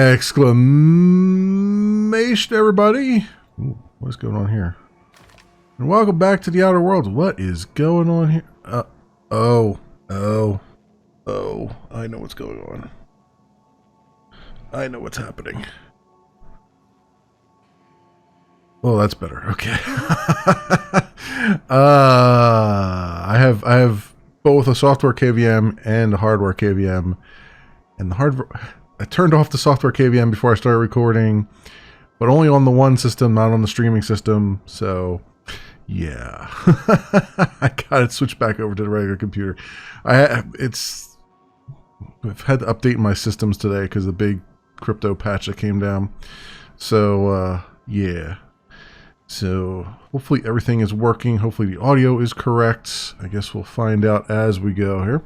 Exclamation, everybody. Ooh, what's going on here? And welcome back to the Outer Worlds. What is going on here? Oh, I know what's going on. I know what's happening. Oh, that's better. Okay. I have both a software KVM and a hardware KVM. And the hardware, I turned off the software KVM before I started recording, but only on the one system, not on the streaming system. So, yeah, I got it switched back over to the regular computer. I've had to update my systems today because the big crypto patch that came down. So, yeah. So hopefully everything is working. Hopefully the audio is correct. I guess we'll find out as we go here.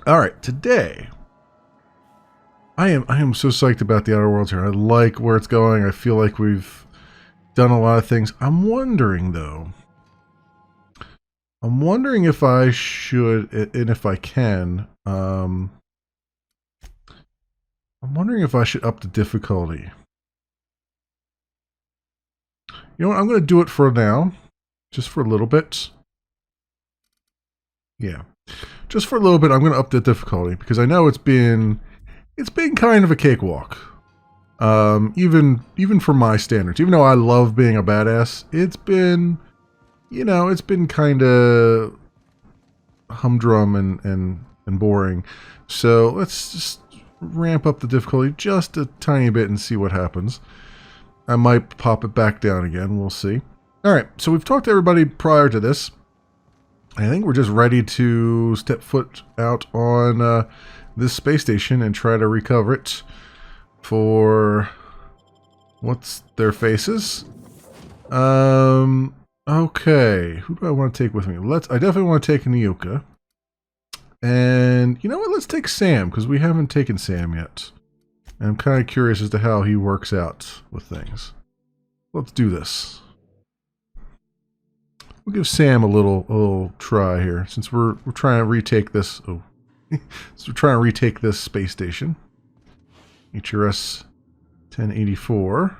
All right, today I am so psyched about the Outer Worlds here. I like where it's going. I feel like we've done a lot of things. I'm wondering though. I'm wondering if I should, and if I can. I'm wondering if I should up the difficulty. You know what? I'm going to do it for now. Just for a little bit. Yeah. Just for a little bit, I'm going to up the difficulty. Because I know it's been kind of a cakewalk. Even for my standards. Even though I love being a badass, it's been, you know, it's been kind of humdrum and boring. So let's just ramp up the difficulty just a tiny bit and see what happens. I might pop it back down again. We'll see. All right. So we've talked to everybody prior to this. I think we're just ready to step foot out on this space station and try to recover it for what's their faces. Okay. Who do I want to take with me? I definitely want to take Nyoka. And you know what? Let's take Sam because we haven't taken Sam yet. I'm kind of curious as to how he works out with things. Let's do this. We'll give Sam a little try here, since we're trying to retake this. Oh, so we're trying to retake this space station. HRS 1084.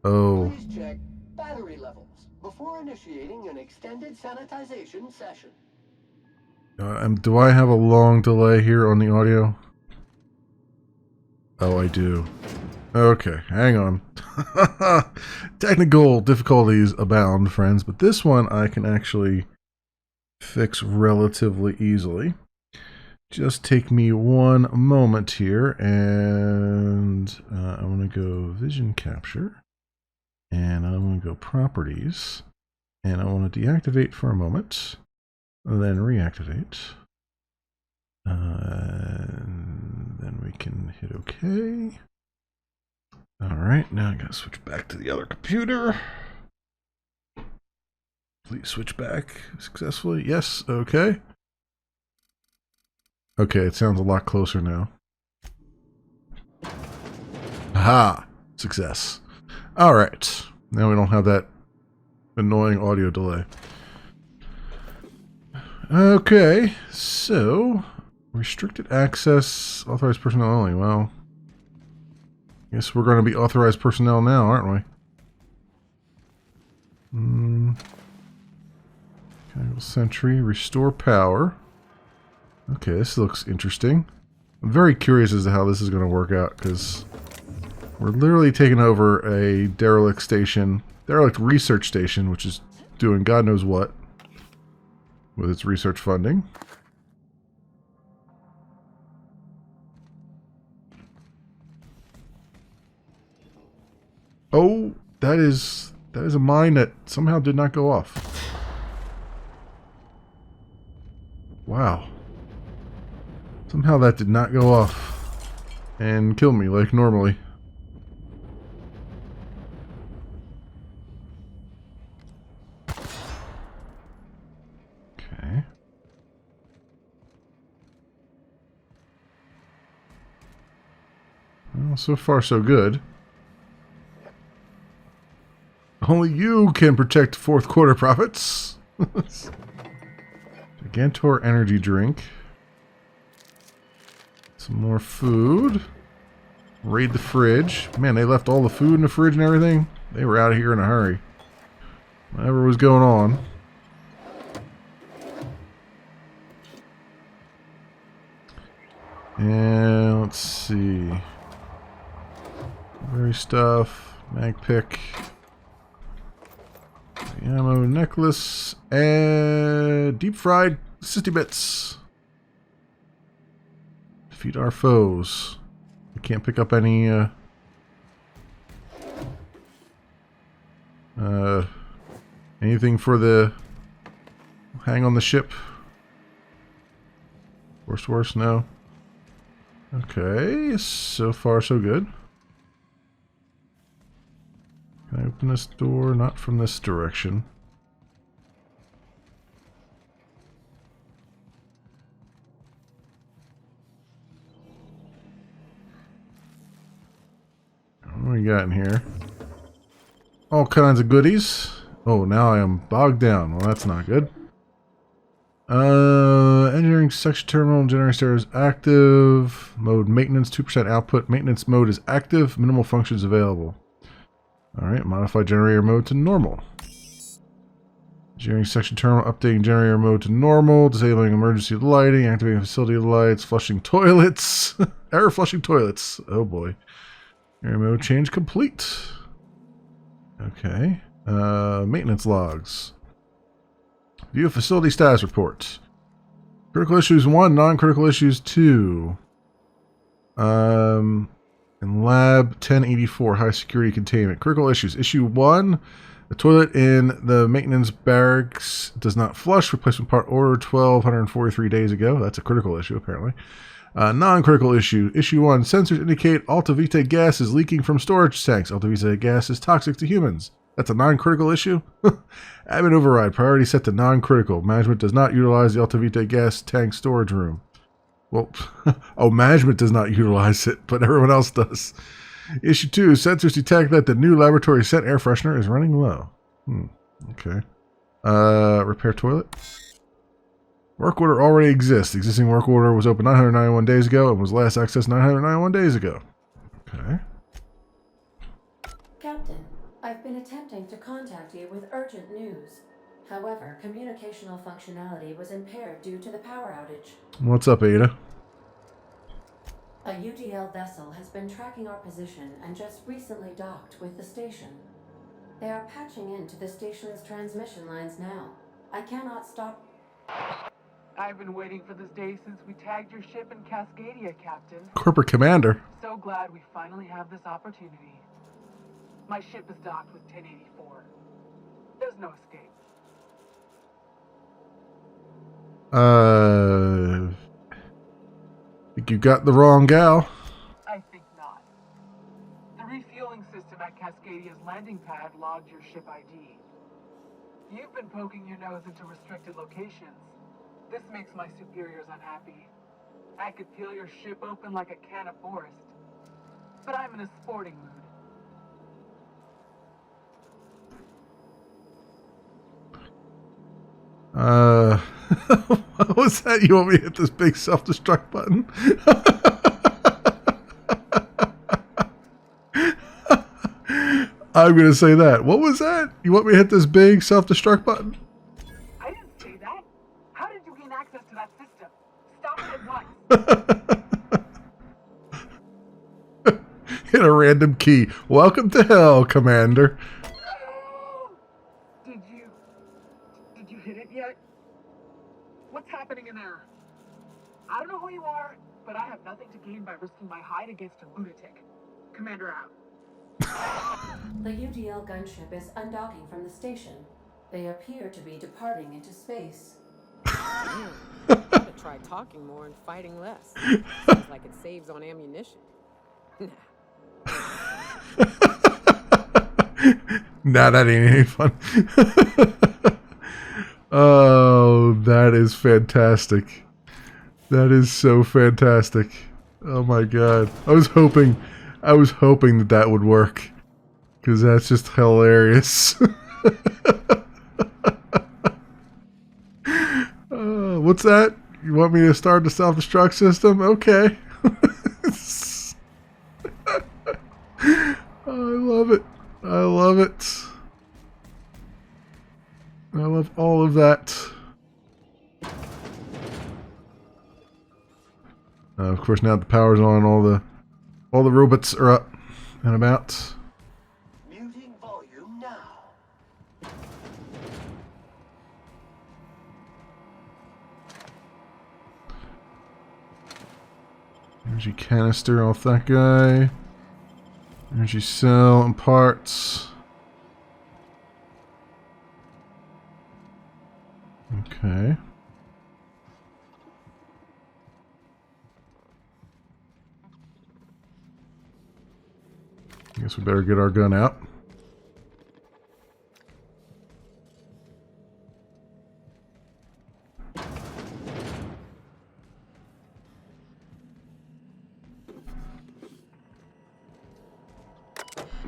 Oh. Please check battery levels before initiating an extended sanitization session. Do I have a long delay here on the audio? Oh, I do. Okay, hang on. Technical difficulties abound, friends, but this one I can actually fix relatively easily. Just take me one moment here, and I want to go vision capture, and I want to go properties, and I want to deactivate for a moment. Then reactivate. And then we can hit OK. Alright, now I gotta switch back to the other computer. Please switch back successfully. Yes, okay. Okay, it sounds a lot closer now. Aha! Success. Alright, now we don't have that annoying audio delay. Okay, so restricted access, authorized personnel only. Well, I guess we're going to be authorized personnel now, aren't we? Sentry, restore power. Okay, this looks interesting. I'm very curious as to how this is going to work out, because we're literally taking over a derelict research station, which is doing God knows what with its research funding. Oh, that is a mine that somehow did not go off. Wow. Somehow that did not go off and kill me like normally. Okay. Well, so far so good. Only you can protect fourth quarter profits. Gigantor energy drink. Some more food. Raid the fridge. Man, they left all the food in the fridge and everything. They were out of here in a hurry. Whatever was going on. And let's see. Berry stuff. Mag pick. Ammo necklace. And deep fried sissy bits. Defeat our foes. We can't pick up any anything for the hang on the ship. Worst, no. Okay, so far so good. Can I open this door? Not from this direction. What do we got in here? All kinds of goodies. Oh, now I am bogged down. Well, that's not good. Engineering section terminal generator is active. Mode maintenance, 2% output. Maintenance mode is active. Minimal functions available. Alright, modify generator mode to normal. Engineering section terminal, updating generator mode to normal. Disabling emergency lighting, activating facility lights, flushing toilets. Error flushing toilets. Oh boy. Generator mode change complete. Okay. Maintenance logs. View facility status report. Critical issues 1, non-critical issues 2. In lab 1084, high security containment. Critical issues. Issue 1, the toilet in the maintenance barracks does not flush. Replacement part ordered 1,243 days ago. That's a critical issue, apparently. Non-critical issue. Issue 1, sensors indicate Alta Vitae gas is leaking from storage tanks. Alta Vitae gas is toxic to humans. That's a non-critical issue? Admin override. Priority set to non-critical. Management does not utilize the Alta Vitae gas tank storage room. Well, oh, management does not utilize it, but everyone else does. Issue 2, sensors detect that the new laboratory scent air freshener is running low. Okay. Repair toilet. Work order already exists. Existing work order was open 991 days ago and was last accessed 991 days ago. Okay. Captain, I've been attempting to contact you with urgent news. However, communicational functionality was impaired due to the power outage. What's up, Ada? A UDL vessel has been tracking our position and just recently docked with the station. They are patching into the station's transmission lines now. I cannot stop. I've been waiting for this day since we tagged your ship in Cascadia, Captain. Corporate Commander. So glad we finally have this opportunity. My ship is docked with 1084. There's no escape. Think you got the wrong gal. I think not. The refueling system at Cascadia's landing pad logged your ship ID. You've been poking your nose into restricted locations. This makes my superiors unhappy. I could peel your ship open like a can of Forest. But I'm in a sporting mood. What was that? You want me to hit this big self-destruct button? I'm going to say that. What was that? You want me to hit this big self-destruct button? I didn't say that. How did you gain access to that system? Stop it at once. Hit a random key. Welcome to hell, Commander. Did you hit it yet? What's happening in there? I don't know who you are, but I have nothing to gain by risking my hide against a lunatic. Commander out. The UDL gunship is undocking from the station. They appear to be departing into space. I should try talking more and fighting less. Seems like it saves on ammunition. Nah, that ain't any fun. Oh, that is fantastic. That is so fantastic. Oh my god. I was hoping that that would work. Because that's just hilarious. What's that? You want me to start the self-destruct system? Okay. I love it. I love it. I love all of that. Of course, now the power's on, all the robots are up and about. Muting volume now. Energy canister off that guy. Energy cell and parts. Okay. I guess we better get our gun out.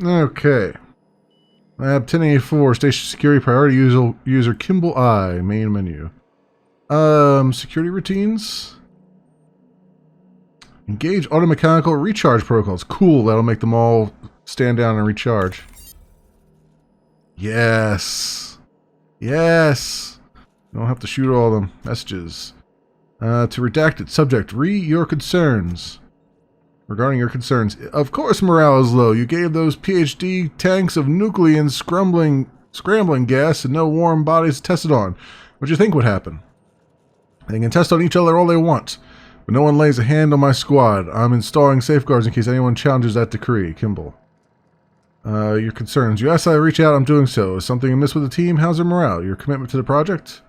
Okay. Lab 1084, station security priority user Kimball I, main menu. Security routines. Engage automechanical recharge protocols. Cool, that'll make them all stand down and recharge. Yes. Yes. You don't have to shoot all them messages. To redacted subject, your concerns. Regarding your concerns, of course morale is low. You gave those PhD tanks of nuclean scrambling gas and no warm bodies tested on. What do you think would happen? They can test on each other all they want, but no one lays a hand on my squad. I'm installing safeguards in case anyone challenges that decree. Kimball. Your concerns. You asked I reach out, I'm doing so. Is something amiss with the team? How's their morale? Your commitment to the project?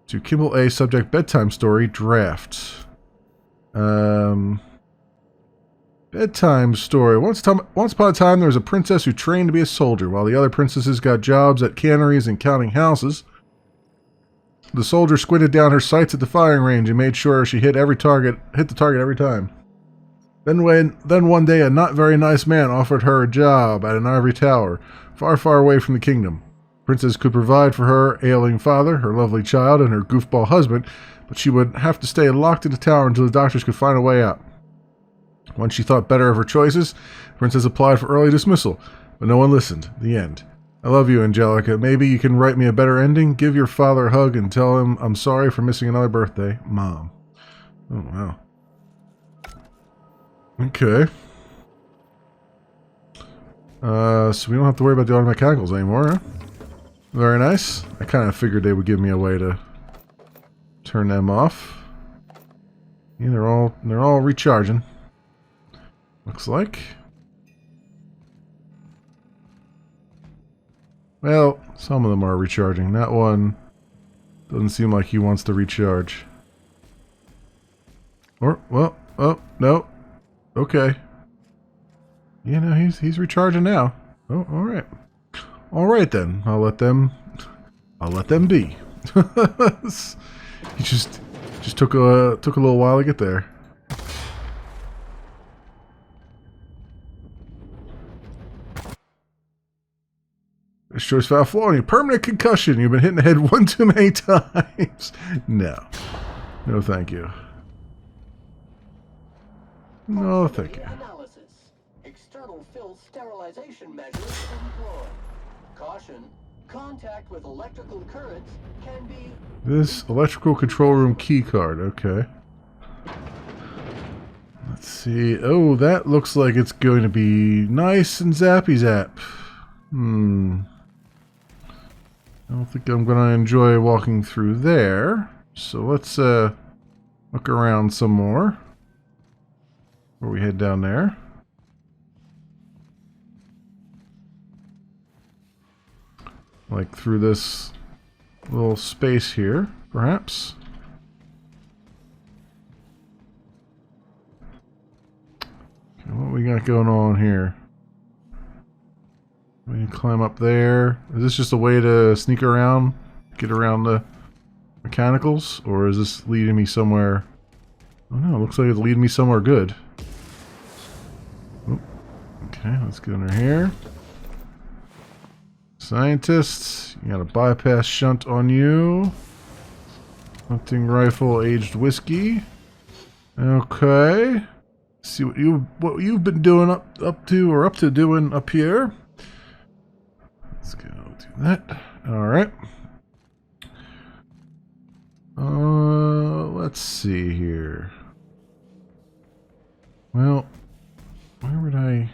To Kimball A, subject bedtime story, draft. Bedtime story. Once upon a time, there was a princess who trained to be a soldier, while the other princesses got jobs at canneries and counting houses. The soldier squinted down her sights at the firing range and made sure she hit the target every time. Then one day, a not very nice man offered her a job at an ivory tower, far, far away from the kingdom. The princess could provide for her ailing father, her lovely child, and her goofball husband, but she would have to stay locked in the tower until the doctors could find a way out. Once she thought better of her choices, the princess applied for early dismissal, but no one listened. The end. I love you, Angelica. Maybe you can write me a better ending? Give your father a hug and tell him I'm sorry for missing another birthday. Mom. Oh, wow. Okay. So we don't have to worry about the automechanicals anymore, huh? Very nice. I kind of figured they would give me a way to turn them off. Yeah, they're all recharging. Looks like. Well, some of them are recharging. That one doesn't seem like he wants to recharge. Or, well, oh, no. Okay. You know, he's recharging now. Oh, alright. Alright then. I'll let them be. He just took a little while to get there. This choice foul flaw in you. Permanent concussion. You've been hit in the head one too many times. No. No, thank you. No, thank you. Analysis. External fill sterilization measures employed. Caution. Contact with electrical currents can be... This electrical control room key card. Okay. Let's see. Oh, that looks like it's going to be nice and zappy zap. I don't think I'm going to enjoy walking through there. So let's look around some more. Before we head down there. Like through this little space here, perhaps. Okay, what we got going on here? We can climb up there. Is this just a way to sneak around, get around the mechanicals, or is this leading me somewhere? Oh no, it looks like it's leading me somewhere good. Oh, okay, let's get under here. Scientists, you got a bypass shunt on you. Hunting rifle, aged whiskey. Okay. See what you've been doing up to doing up here. Let's go do that. All right. Let's see here. Well, where would I...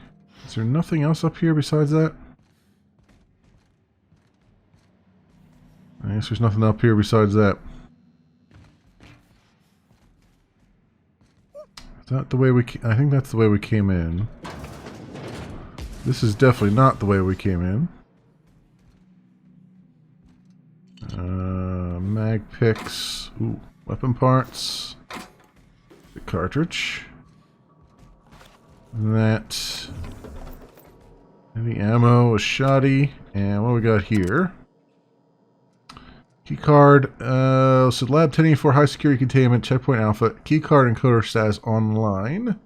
Is there nothing else up here besides that? I guess there's nothing up here besides that. Is that the way we... I think that's the way we came in. This is definitely not the way we came in. Mag picks. Ooh, weapon parts. The cartridge. That. Heavy ammo, a shoddy. And what we got here? Keycard. So Lab 1084 high security containment, checkpoint alpha, keycard encoder status online.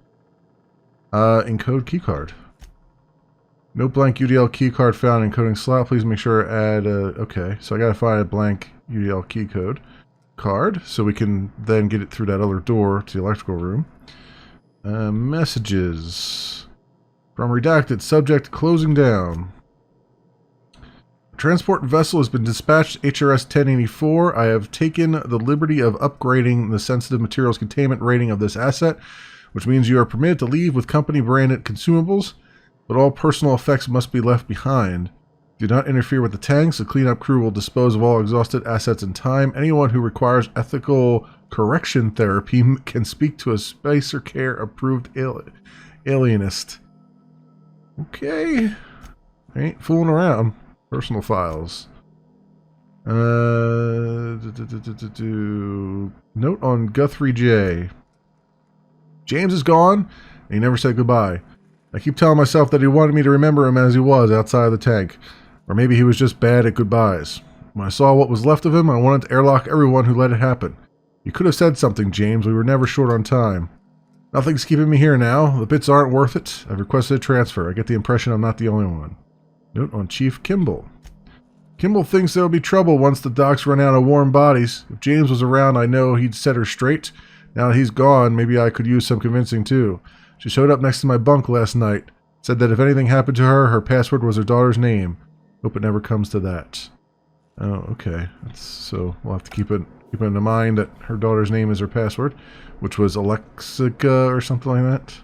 Encode keycard. No blank UDL keycard found encoding slot. Please make sure to add okay, so I gotta find a blank UDL keycode card so we can then get it through that other door to the electrical room. Messages. From redacted, subject closing down. Transport vessel has been dispatched HRS 1084. I have taken the liberty of upgrading the sensitive materials containment rating of this asset, which means you are permitted to leave with company branded consumables, but all personal effects must be left behind. Do not interfere with the tanks. The cleanup crew will dispose of all exhausted assets in time. Anyone who requires ethical correction therapy can speak to a Spacer Care approved alienist. Okay. I ain't fooling around. Personal files. Note on Guthrie J. James is gone, and he never said goodbye. I keep telling myself that he wanted me to remember him as he was outside of the tank. Or maybe he was just bad at goodbyes. When I saw what was left of him, I wanted to airlock everyone who let it happen. You could have said something, James. We were never short on time. Nothing's keeping me here now. The bits aren't worth it. I've requested a transfer. I get the impression I'm not the only one. Note on Chief Kimball. Kimball thinks there will be trouble once the docks run out of warm bodies. If James was around, I know he'd set her straight. Now that he's gone, maybe I could use some convincing too. She showed up next to my bunk last night. Said that if anything happened to her, her password was her daughter's name. Hope it never comes to that. Oh, okay. So we'll have to keep it in mind that her daughter's name is her password, which was Alexica or something like that.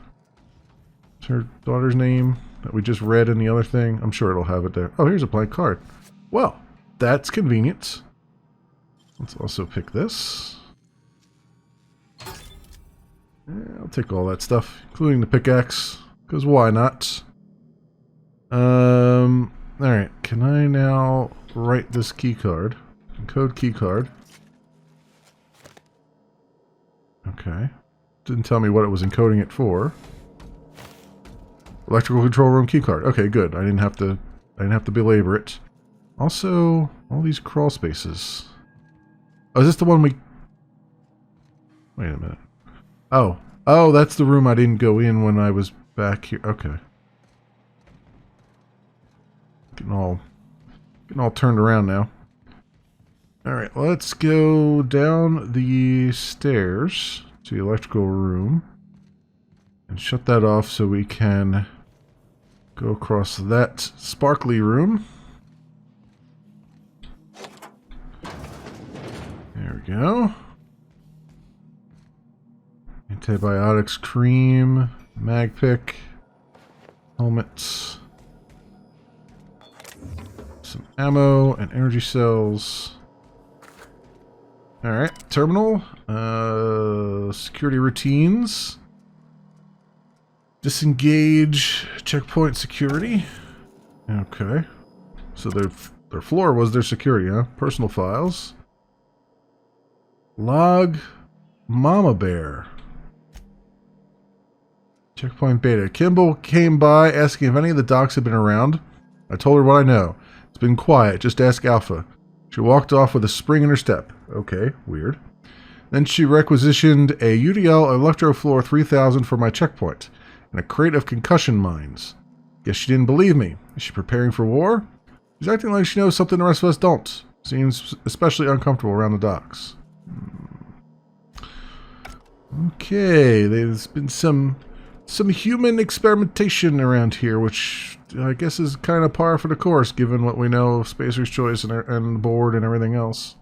It's her daughter's name that we just read in the other thing. I'm sure it'll have it there. Oh, here's a blank card. Well, that's convenient. Let's also pick this. Yeah, I'll take all that stuff, including the pickaxe, because why not? Alright, can I now write this keycard? Encode keycard. Okay. Didn't tell me what it was encoding it for. Electrical control room keycard. Okay, good. I didn't have to belabor it. Also, all these crawl spaces. Oh, is this the one we... Wait a minute. Oh. Oh, that's the room I didn't go in when I was back here. Okay. Getting all turned around now. Alright, let's go down the stairs to the electrical room and shut that off so we can go across that sparkly room. There we go. Antibiotics cream, mag pick, helmets, some ammo and energy cells. Alright, terminal, security routines, disengage, checkpoint security. Okay, so their floor was their security, huh? Personal files. Log, Mama Bear. Checkpoint beta. Kimball came by asking if any of the docs had been around. I told her what I know. It's been quiet, just ask Alpha. She walked off with a spring in her step. Okay, weird. Then she requisitioned a UDL Electrofloor 3000 for my checkpoint, and a crate of concussion mines. Guess she didn't believe me. Is she preparing for war? She's acting like she knows something the rest of us don't. Seems especially uncomfortable around the docks. Okay, there's been some human experimentation around here, which I guess is kind of par for the course, given what we know of Spacer's Choice and the board and everything else.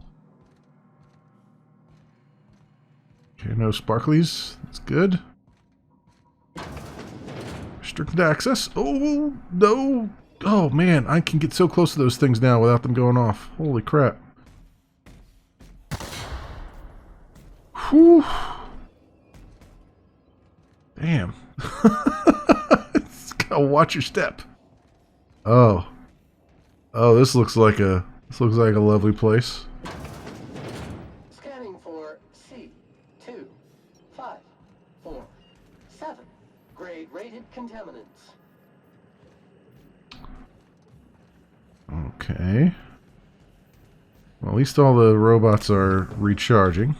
Okay, no sparklies. That's good. Restricted access. Oh, no. Oh, man, I can get so close to those things now without them going off. Holy crap. Whew. Damn. Gotta watch your step. Oh. Oh, this looks like a lovely place. Scanning for C2547. Grade rated contaminants. Okay. Well, at least all the robots are recharging.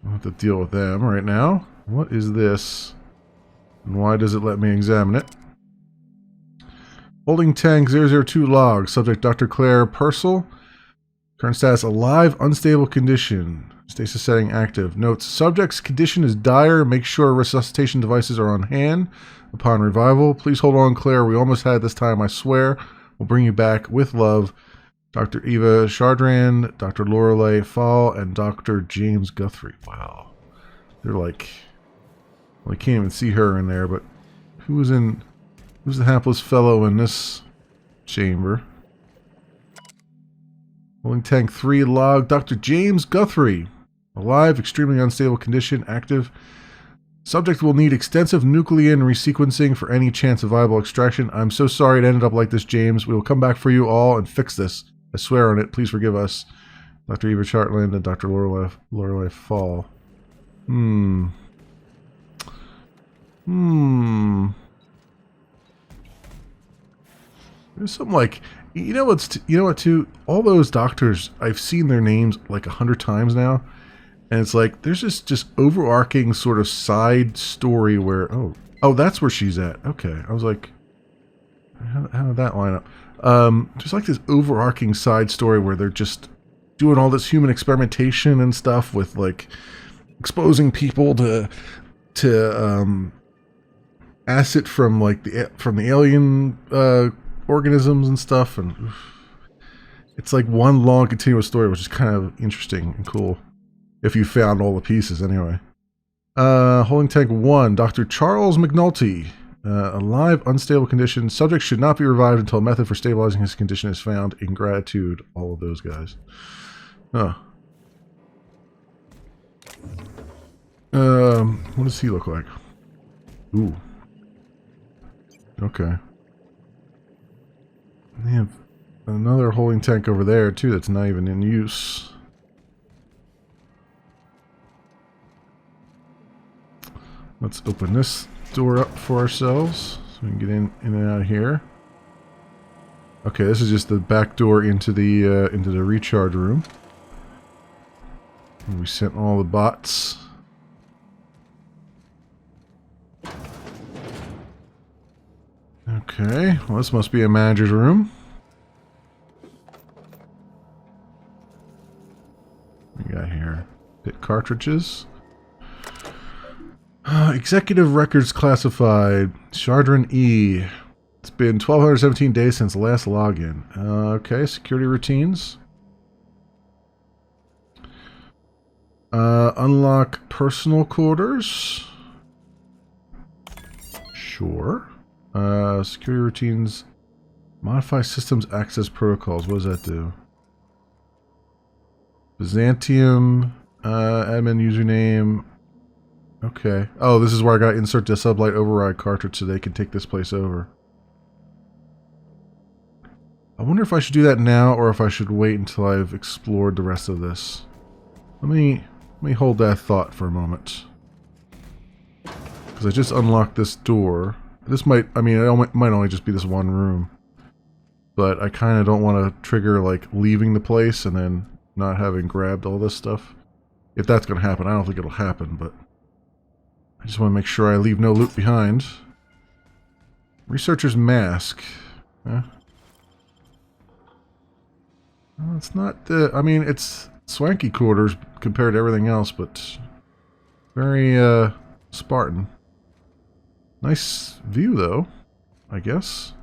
I'll have to deal with them right now. What is this? And why does it let me examine it? Holding tank 002 log. Subject Dr. Claire Purcell. Current status alive, unstable condition. Stasis setting active. Notes, subject's condition is dire. Make sure resuscitation devices are on hand upon revival. Please hold on, Claire. We almost had it this time, I swear. We'll bring you back with love. Dr. Eva Chardran, Dr. Lorelei Fall, and Dr. James Guthrie. Wow. They're like... Well, I can't even see her in there, but who's the hapless fellow in this chamber? Holding tank 3 log, Dr. James Guthrie. Alive, extremely unstable condition, active. Subject will need extensive nuclein resequencing for any chance of viable extraction. I'm so sorry it ended up like this, James. We will come back for you all and fix this. I swear on it. Please forgive us. Dr. Eva Chartland and Dr. Lorelei Fall. There's some like, you know what too? All those doctors, I've seen their names like 100 times now, and it's like there's this just overarching sort of side story where oh that's where she's at. Okay, I was like, how did that line up? There's like this overarching side story where they're just doing all this human experimentation and stuff with like exposing people to acid from like the alien organisms and stuff, and it's like one long continuous story, which is kind of interesting and cool if you found all the pieces anyway. Holding tank 1, Dr. Charles McNulty. Alive, unstable condition. Subject should not be revived until a method for stabilizing his condition is found. In gratitude, all of those guys. Huh. What does he look like? Ooh. Okay. They have another holding tank over there, too, that's not even in use. Let's open this door up for ourselves so we can get in and out of here. Okay, this is just the back door into the recharge room. And we sent all the bots. Okay, well this must be a manager's room. What we got here? Bit cartridges. Executive records classified. Chardran E. It's been 1,217 days since the last login. Okay, security routines. Unlock personal quarters. Sure. Security routines. Modify systems access protocols. What does that do? Byzantium. Admin username. Okay. Oh, this is where I got to insert the sublight override cartridge so they can take this place over. I wonder if I should do that now or if I should wait until I've explored the rest of this. Let me hold that thought for a moment. Because I just unlocked this door. This might, I mean, it might only just be this one room. But I kind of don't want to trigger, like, leaving the place and then not having grabbed all this stuff. If that's going to happen, I don't think it'll happen, but I just want to make sure I leave no loot behind. Researcher's mask. Well, it's not the... I mean, it's swanky quarters compared to everything else, but... Very Spartan. Nice view, though, I guess.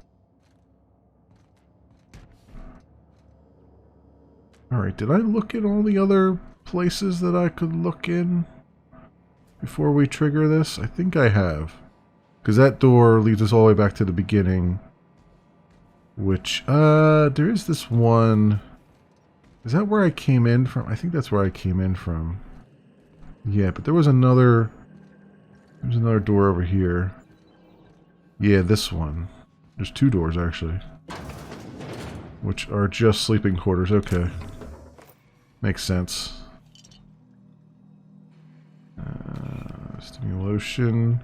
Alright, did I look at all the other places that I could look in before we trigger this? I think I have. Because that door leads us all the way back to the beginning. Which, there is this one. Is that where I came in from? I think that's where I came in from. Yeah, but there was another. There's another door over here. Yeah, this one. There's two doors, actually. Which are just sleeping quarters. Okay. Makes sense. Stimulation.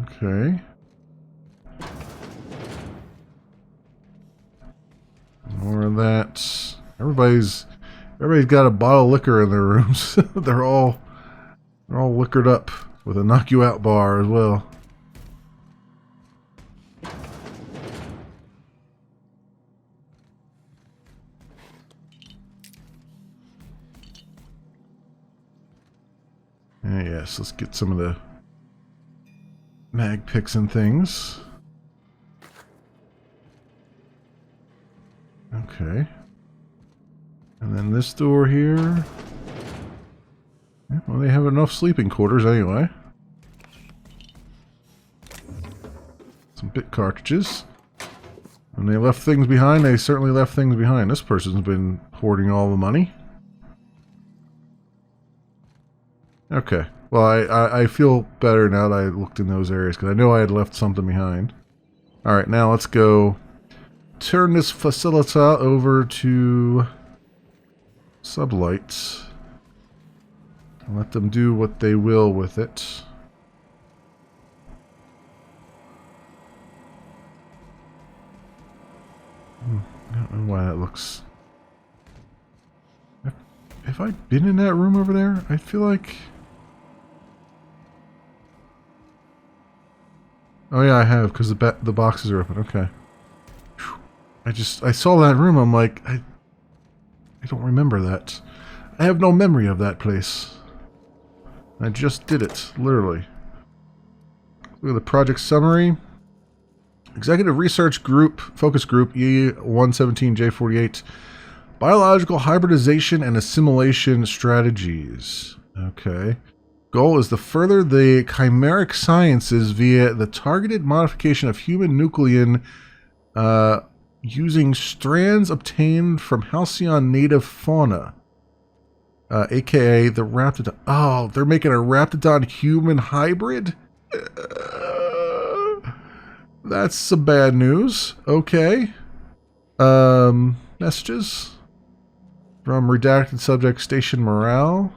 Okay. More of that. Everybody's got a bottle of liquor in their rooms. they're all liquored up with a knock you out bar as well. Yes, let's get some of the mag picks and things. Okay. And then this door here. Yeah, well, they have enough sleeping quarters anyway. Some bit cartridges. When they left things behind, they certainly left things behind. This person's been hoarding all the money. Okay. Well, I feel better now that I looked in those areas, because I know I had left something behind. Alright, now let's go turn this facilita over to sublights. And let them do what they will with it. I don't know why that looks... Have I been in that room over there? I feel like... Oh yeah, I have, because the boxes are open. Okay. Whew. I saw that room, I'm like, I don't remember that. I have no memory of that place. I just did it, literally. Look at the project summary. Executive Research Group, Focus Group, E117J48. Biological hybridization and assimilation strategies. Okay. Goal is to further the chimeric sciences via the targeted modification of human nuclein using strands obtained from Halcyon native fauna. AKA the Raptidon. Oh, they're making a Raptidon human hybrid? That's some bad news. Okay. Messages from redacted subject Station Morale.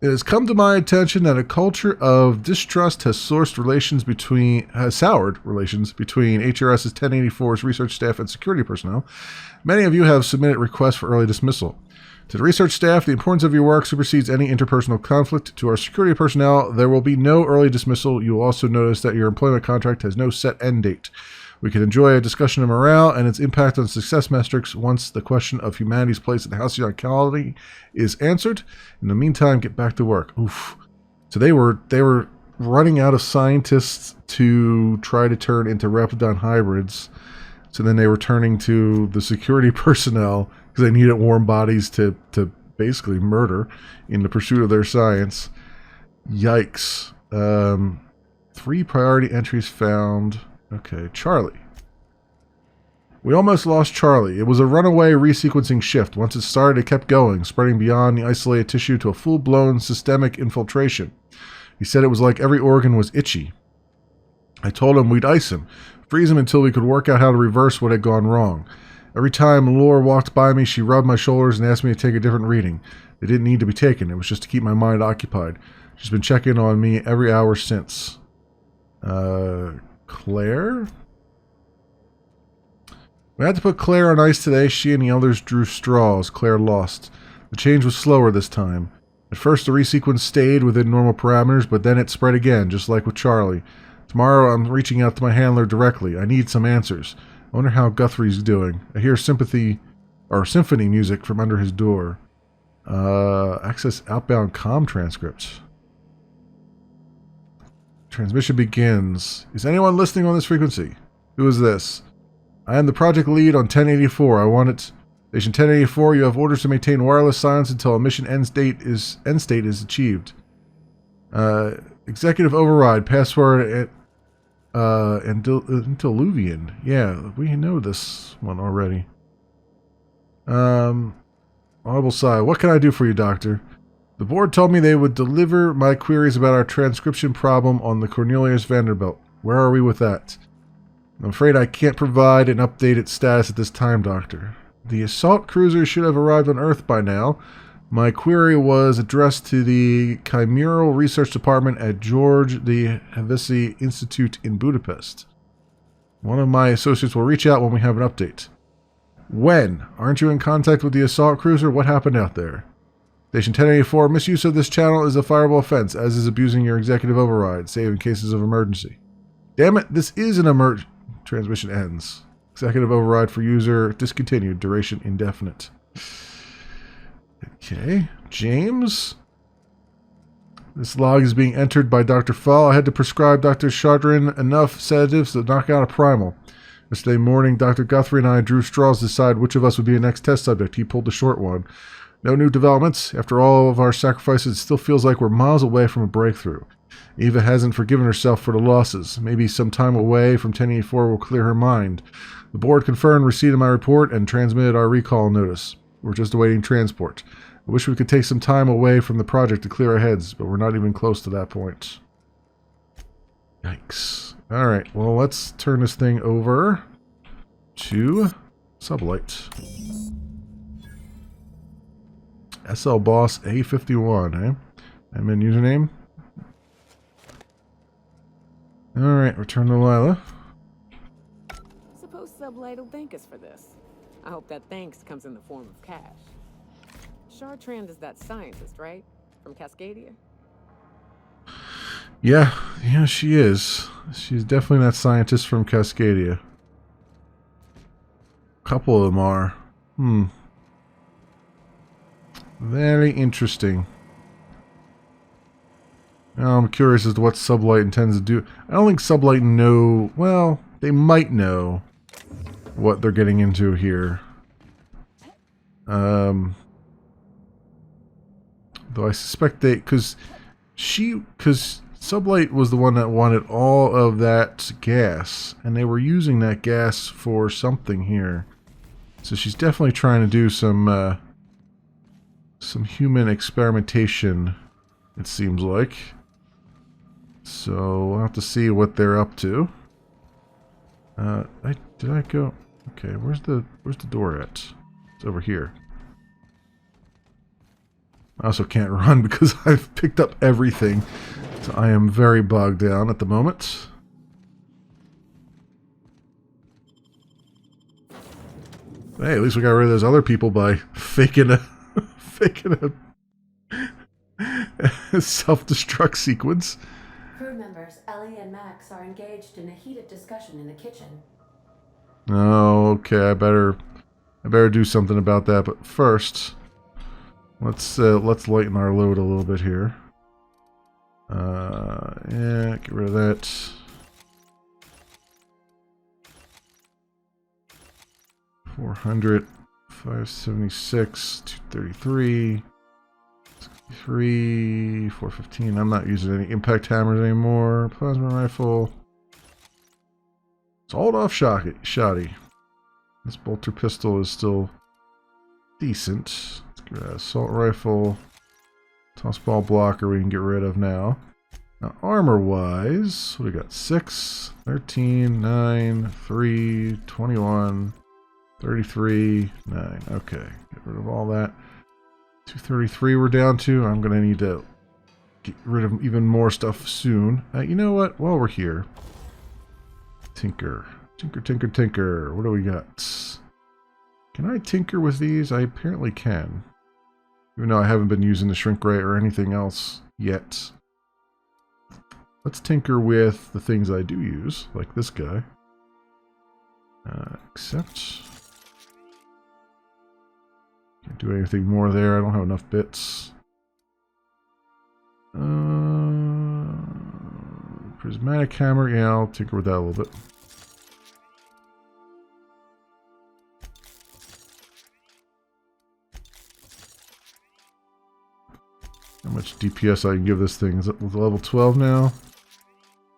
It has come to my attention that a culture of distrust has soured relations between HRS's 1084's research staff and security personnel. Many of you have submitted requests for early dismissal. To the research staff, the importance of your work supersedes any interpersonal conflict. To our security personnel, there will be no early dismissal. You will also notice that your employment contract has no set end date. We can enjoy a discussion of morale and its impact on success metrics once the question of humanity's place in the Halcyon colony is answered. In the meantime, get back to work. Oof. So they were running out of scientists to try to turn into Raptidon hybrids. So then they were turning to the security personnel because they needed warm bodies to basically murder in the pursuit of their science. Yikes. 3 priority entries found. Okay, Charlie. We almost lost Charlie. It was a runaway resequencing shift. Once it started, it kept going, spreading beyond the isolated tissue to a full-blown systemic infiltration. He said it was like every organ was itchy. I told him we'd ice him, freeze him until we could work out how to reverse what had gone wrong. Every time Laura walked by me, she rubbed my shoulders and asked me to take a different reading. They didn't need to be taken. It was just to keep my mind occupied. She's been checking on me every hour since. Claire? We had to put Claire on ice today. She and the others drew straws. Claire lost. The change was slower this time. At first, the resequence stayed within normal parameters, but then it spread again, just like with Charlie. Tomorrow, I'm reaching out to my handler directly. I need some answers. I wonder how Guthrie's doing. I hear symphony music from under his door. Access outbound comm transcript. Transmission begins. Is anyone listening on this frequency? Who is this? I am the project lead on 1084. I want it. Station 1084, you have orders to maintain wireless silence until a mission end state is achieved. Executive override. Password Antediluvian. Yeah, we know this one already. Audible sigh. What can I do for you, Doctor? The board told me they would deliver my queries about our transcription problem on the Cornelius Vanderbilt. Where are we with that? I'm afraid I can't provide an updated status at this time, Doctor. The assault cruiser should have arrived on Earth by now. My query was addressed to the Chimeral Research Department at George the Havasi Institute in Budapest. One of my associates will reach out when we have an update. When? Aren't you in contact with the assault cruiser? What happened out there? Station 1084, misuse of this channel is a fireable offense, as is abusing your executive override, save in cases of emergency. Damn it, this is an emergency. Transmission ends. Executive override for user discontinued. Duration indefinite. Okay. James. This log is being entered by Dr. Fall. I had to prescribe Dr. Chardrin enough sedatives to knock out a primal. Yesterday morning, Dr. Guthrie and I drew straws to decide which of us would be the next test subject. He pulled the short one. No new developments. After all of our sacrifices, it still feels like we're miles away from a breakthrough. Eva hasn't forgiven herself for the losses. Maybe some time away from 1084 will clear her mind. The board confirmed receipt of my report and transmitted our recall notice. We're just awaiting transport. I wish we could take some time away from the project to clear our heads, but we're not even close to that point. Yikes. Alright, well, let's turn this thing over to Sublight. SL Boss A51, eh? Admin username. Alright, return to Lila. Suppose Sublight will thank us for this. I hope that thanks comes in the form of cash. Chartrand is that scientist, right? From Cascadia? Yeah, she is. She's definitely that scientist from Cascadia. A couple of them are. Very interesting. Now I'm curious as to what Sublight intends to do. I don't think Sublight know... Well, they might know what they're getting into here. Though I suspect they... Because Sublight was the one that wanted all of that gas. And they were using that gas for something here. So she's definitely trying to do some human experimentation, it seems like. So we'll have to see what they're up to. Did I go? Okay, where's the door at? It's over here. I also can't run because I've picked up everything. So I am very bogged down at the moment. Hey, at least we got rid of those other people by faking a self-destruct sequence. Crew members Ellie and Max are engaged in a heated discussion in the kitchen. Oh, okay. I better do something about that. But first, let's lighten our load a little bit here. Yeah, get rid of that. $400, $576, $233, $63, $415. I'm not using any impact hammers anymore. Plasma rifle. Sawed off shoddy. This bolter pistol is still decent. Let's get rid of that assault rifle. Toss ball blocker we can get rid of now. Now armor wise, what do we got? 6, 13, 9, 3, 21, 33, 9. Okay, get rid of all that. 233 we're down to. I'm going to need to get rid of even more stuff soon. You know what? While we're here. Tinker. Tinker, tinker, tinker. What do we got? Can I tinker with these? I apparently can. Even though I haven't been using the shrink ray or anything else yet. Let's tinker with the things I do use, like this guy. Accept. Can't do anything more there. I don't have enough bits. Prismatic hammer. Yeah, I'll tinker with that a little bit. How much DPS I can give this thing? Is it level 12 now?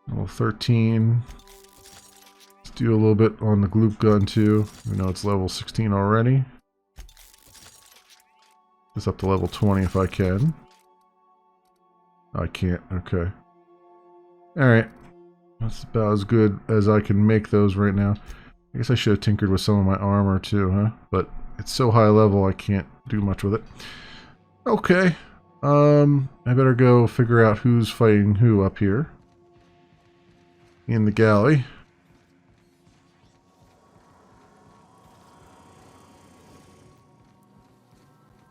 Level 13. Let's do a little bit on the gloop gun too. We know it's level 16 already. It's up to level 20 if I can. I can't. Okay. Alright. That's about as good as I can make those right now. I guess I should have tinkered with some of my armor too, huh? But it's so high level I can't do much with it. Okay. I better go figure out who's fighting who up here. In the galley.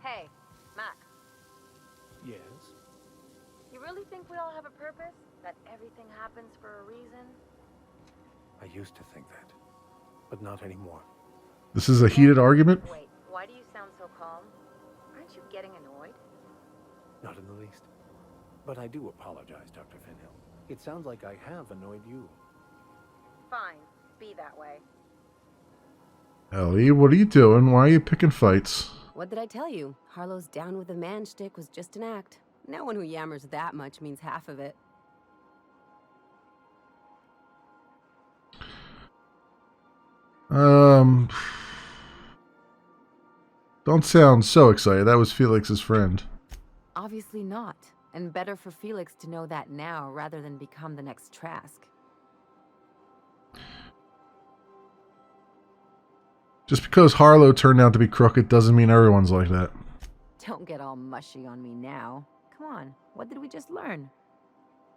Hey, Mac, Yes? you really think we all have a purpose? That everything happens for a reason? I used to think that, but not anymore. This is a heated argument? Wait, why do you sound so calm? Aren't you getting annoyed? Not in the least. But I do apologize, Dr. Finhill. It sounds like I have annoyed you. Fine, be that way. Ellie, what are you doing? Why are you picking fights? What did I tell you? Harlow's down with the man shtick was just an act. No one who yammers that much means half of it. Don't sound so excited. That was Felix's friend. Obviously not. And better for Felix to know that now rather than become the next Trask. Just because Harlow turned out to be crooked doesn't mean everyone's like that. Don't get all mushy on me now. Come on, what did we just learn?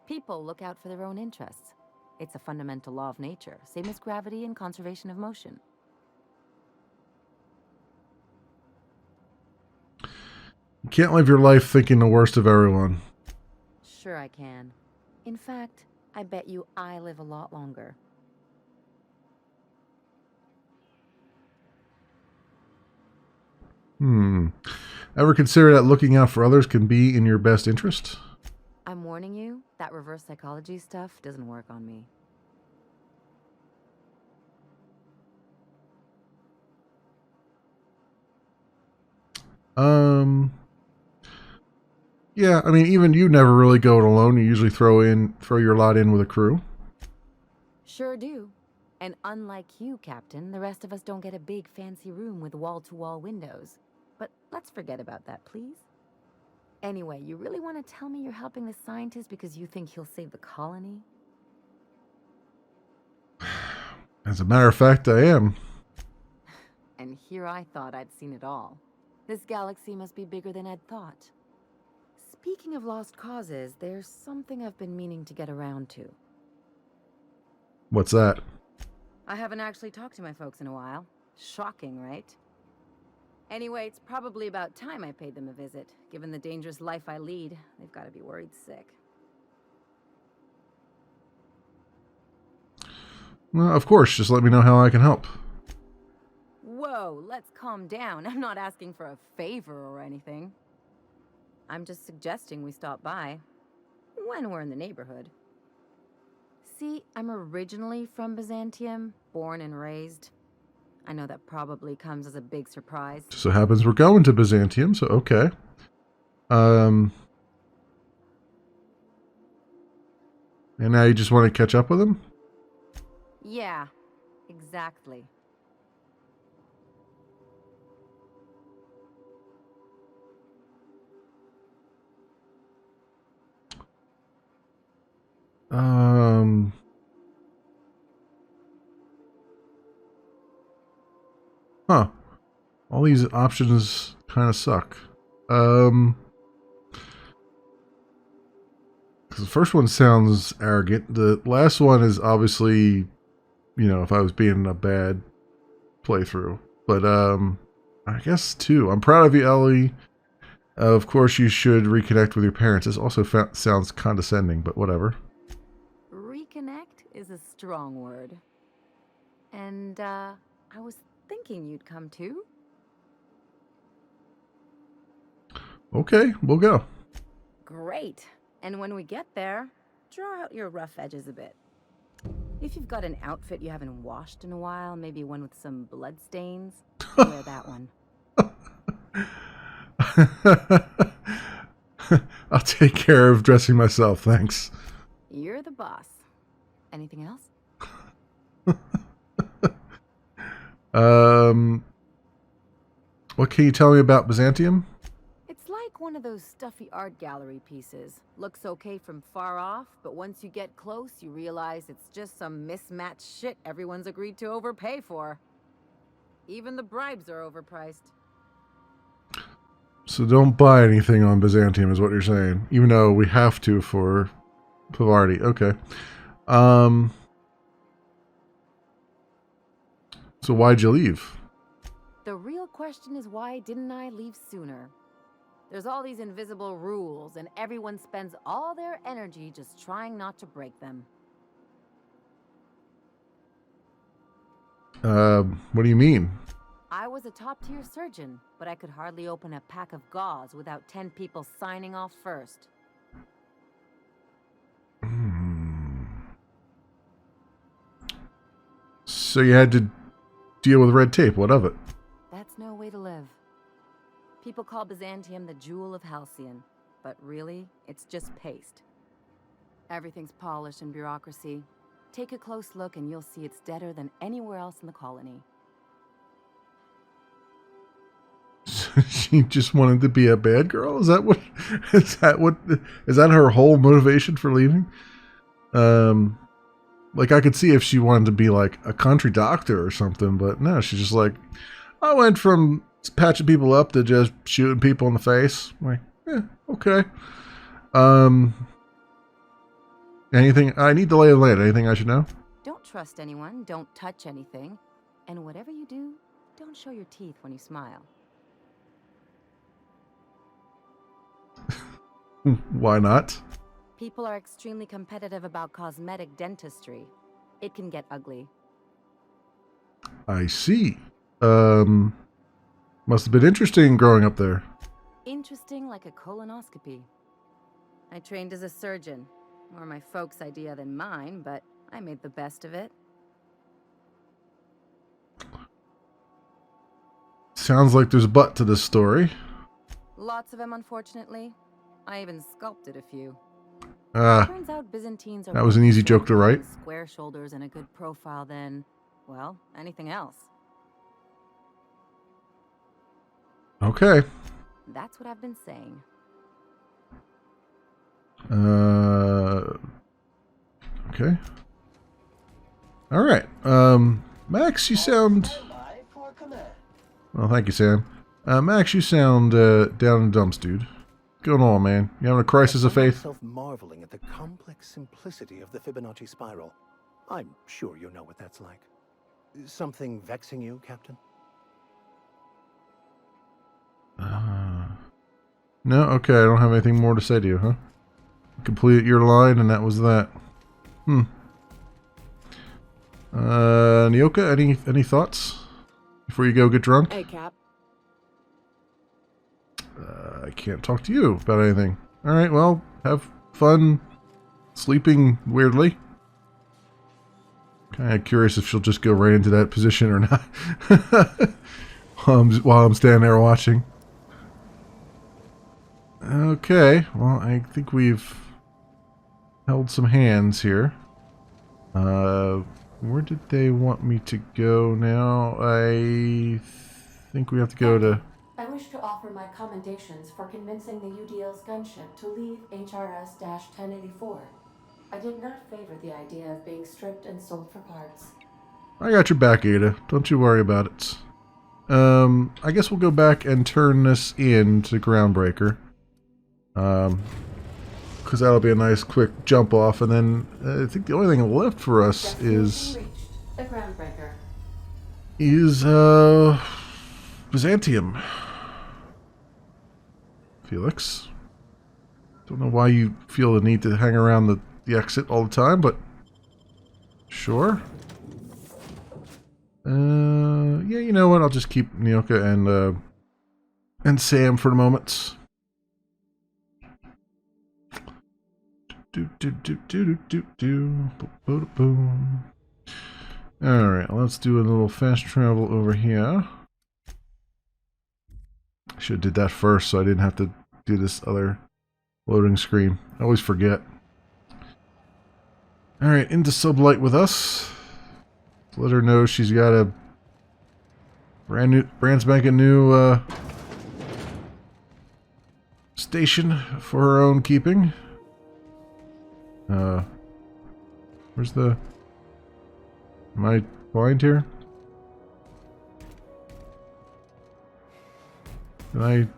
People look out for their own interests. It's a fundamental law of nature, same as gravity and conservation of motion. You can't live your life thinking the worst of everyone. Sure I can. In fact, I bet you I live a lot longer. Ever consider that looking out for others can be in your best interest? I'm warning you, that reverse psychology stuff doesn't work on me. Yeah, I mean, even you never really go it alone. You usually throw your lot in with a crew. Sure do. And unlike you, Captain, the rest of us don't get a big fancy room with wall-to-wall windows. But let's forget about that, please. Anyway, you really want to tell me you're helping the scientist because you think he'll save the colony? As a matter of fact, I am. And here I thought I'd seen it all. This galaxy must be bigger than I'd thought. Speaking of lost causes, there's something I've been meaning to get around to. What's that? I haven't actually talked to my folks in a while. Shocking, right? Anyway, it's probably about time I paid them a visit. Given the dangerous life I lead, they've got to be worried sick. Well, of course, just let me know how I can help. Whoa, let's calm down. I'm not asking for a favor or anything. I'm just suggesting we stop by. When we're in the neighborhood. See, I'm originally from Byzantium, born and raised. I know that probably comes as a big surprise. Just so happens we're going to Byzantium, so okay. And now you just want to catch up with him? Yeah, exactly. Huh. All these options kind of suck. 'Cause the first one sounds arrogant. The last one is obviously, if I was being a bad playthrough. But, I guess two. I'm proud of you, Ellie. Of course, you should reconnect with your parents. This also sounds condescending, but whatever. Reconnect is a strong word. And, I was thinking you'd come too. Okay, we'll go. Great. And when we get there, draw out your rough edges a bit. If you've got an outfit you haven't washed in a while, maybe one with some blood stains, wear that one. I'll take care of dressing myself, thanks. You're the boss. Anything else? What can you tell me about Byzantium? It's like one of those stuffy art gallery pieces. Looks okay from far off, but once you get close, you realize it's just some mismatched shit everyone's agreed to overpay for. Even the bribes are overpriced. So don't buy anything on Byzantium is what you're saying. Even though we have to for Pivardi. Okay. So why'd you leave? The real question is, why didn't I leave sooner? There's all these invisible rules, and everyone spends all their energy just trying not to break them. What do you mean? I was a top-tier surgeon, but I could hardly open a pack of gauze without 10 people signing off first. So you had to deal with red tape. What of it? That's no way to live. People call Byzantium the jewel of Halcyon, but really, it's just paste. Everything's polished and bureaucracy. Take a close look and you'll see it's deader than anywhere else in the colony. She just wanted to be a bad girl? Is that her whole motivation for leaving? Like I could see if she wanted to be like a country doctor or something, but no, she's just like, I went from patching people up to just shooting people in the face. I'm like, yeah, okay. Anything I need to lay of the land? Anything I should know? Don't trust anyone, don't touch anything, and whatever you do, don't show your teeth when you smile. Why not? People are extremely competitive about cosmetic dentistry. It can get ugly. I see. Must have been interesting growing up there. Interesting like a colonoscopy. I trained as a surgeon. More my folks' idea than mine, but I made the best of it. Sounds like there's a butt to this story. Lots of them, unfortunately. I even sculpted a few. Turns out Byzantines are that was an easy joke to write. Square shoulders and a good profile than, well, anything else. Okay. That's what I've been saying. Okay. All right. Max, you sound... Well, thank you, Sam. Max, you sound down in the dumps, dude. What's going on, man? You having a crisis of faith? Myself marveling at the complex simplicity of the Fibonacci spiral. I'm sure you know what that's like. Something vexing you, Captain? No? Okay, I don't have anything more to say to you, huh? Completed your line, and that was that. Nyoka, any thoughts? Before you go get drunk? Hey, Cap. I can't talk to you about anything. Alright, well, have fun sleeping weirdly. Kind of curious if she'll just go right into that position or not. while I'm standing there watching. Okay, well, I think we've held some hands here. Where did they want me to go now? I think we have to go to... I wish to offer my commendations for convincing the UDL's gunship to leave HRS-1084. I did not favor the idea of being stripped and sold for parts. I got your back, Ada. Don't you worry about it. I guess we'll go back and turn this into Groundbreaker. Because that'll be a nice quick jump off, and then I think the only thing left for us is the Groundbreaker. Byzantium. Felix. Don't know why you feel the need to hang around the exit all the time, but sure. Yeah, you know what? I'll just keep Nyoka and Sam for the moment. Boom. Alright, let's do a little fast travel over here. I should have did that first so I didn't have to do this other loading screen. I always forget. Alright, into Sublight with us. Let her know she's got a brand spanking new station for her own keeping. Where's the... Am I blind here? Can I...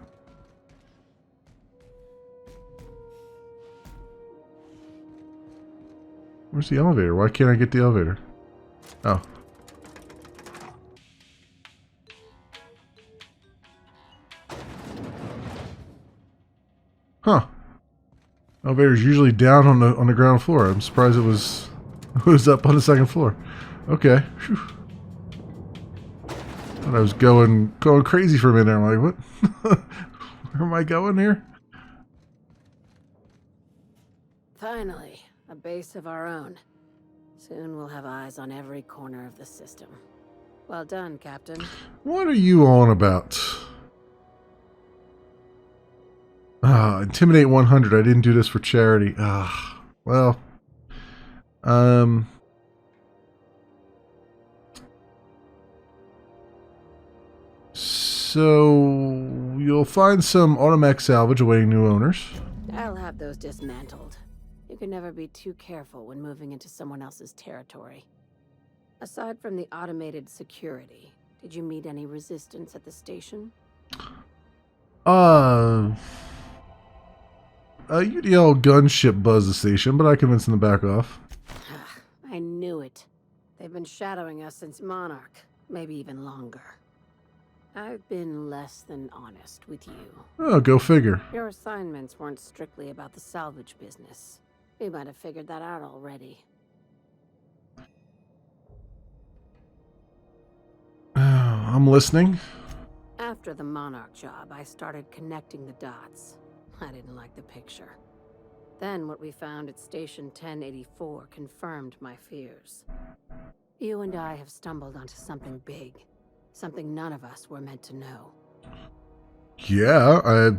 Where's the elevator? Why can't I get the elevator? Oh. Huh. Elevator's usually down on the ground floor. I'm surprised it was up on the second floor. Okay. Whew. Thought I was going crazy for a minute. I'm like, what? Where am I going here? Finally, a base of our own. Soon we'll have eyes on every corner of the system. Well done, Captain. What are you on about? Intimidate 100. I didn't do this for charity. Well. So you'll find some automatic salvage awaiting new owners. I'll have those dismantled. You can never be too careful when moving into someone else's territory. Aside from the automated security, did you meet any resistance at the station? UDL gunship buzzed the station, but I convinced them to back off. I knew it. They've been shadowing us since Monarch, maybe even longer. I've been less than honest with you. Oh, go figure. Your assignments weren't strictly about the salvage business. You might have figured that out already. I'm listening. After the Monarch job, I started connecting the dots. I didn't like the picture. Then what we found at Station 1084 confirmed my fears. You and I have stumbled onto something big. Something none of us were meant to know. Yeah,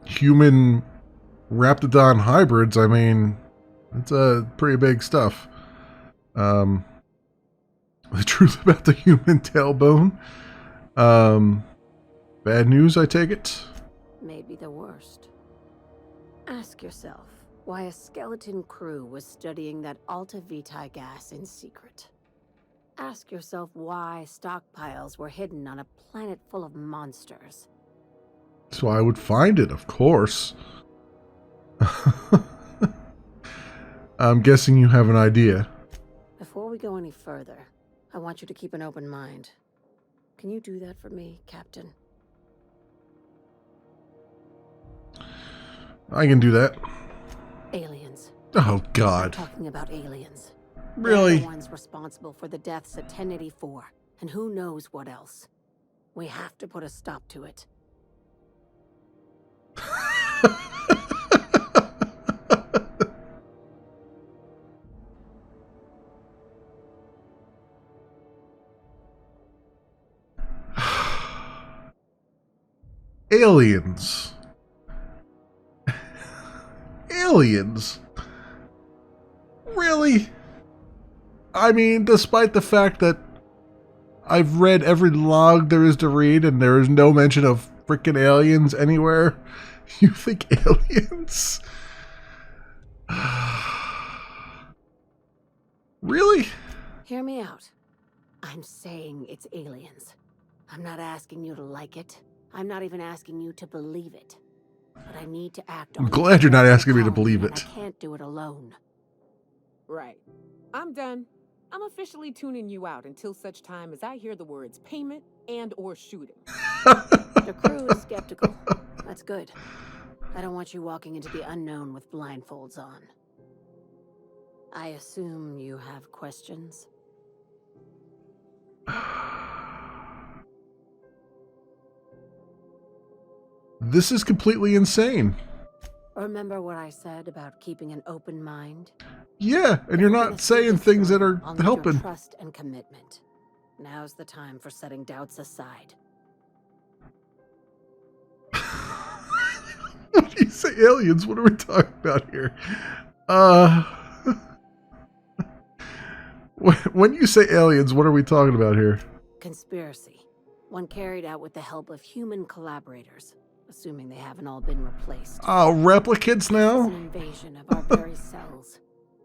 human Raptidon hybrids, I mean, it's pretty big stuff. The truth about the human tailbone. Bad news, I take it? Maybe the worst. Ask yourself why a skeleton crew was studying that Alta Vitae gas in secret. Ask yourself why stockpiles were hidden on a planet full of monsters. So I would find it, of course. I'm guessing you have an idea. Before we go any further, I want you to keep an open mind. Can you do that for me, Captain? I can do that. Aliens. Oh, I'm God. talking about aliens. Really? They're the ones responsible for the deaths at 1084, and who knows what else. We have to put a stop to it. Aliens. Aliens. Really? I mean, despite the fact that I've read every log there is to read and there is no mention of freaking aliens anywhere, you think aliens? Really? Hear me out. I'm saying it's aliens. I'm not asking you to like it. I'm not even asking you to believe it. But I need to act on I'm glad you're not asking me to believe and it. I can't do it alone. Right. I'm done. I'm officially tuning you out until such time as I hear the words payment and or shooting. The crew is skeptical. That's good. I don't want you walking into the unknown with blindfolds on. I assume you have questions? This is completely insane. Remember what I said about keeping an open mind? Yeah, and you're not saying things that are I'll need your helping. trust and commitment. Now's the time for setting doubts aside. When you say aliens, what are we talking about here? When you say aliens, what are we talking about here? Conspiracy. One carried out with the help of human collaborators, assuming they haven't all been replaced. Oh, replicants It's now? an invasion of our very cells.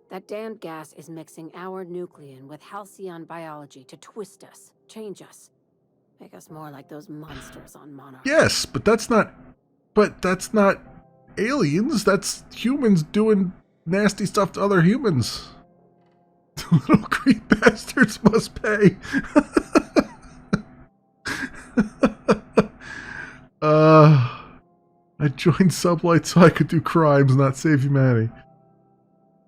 That damned gas is mixing our nucleon with halcyon biology to twist us, change us, make us more like those monsters on Monarch. Yes, but that's not aliens. That's humans doing nasty stuff to other humans. Little green bastards must pay. I joined Sublight so I could do crimes, not save humanity.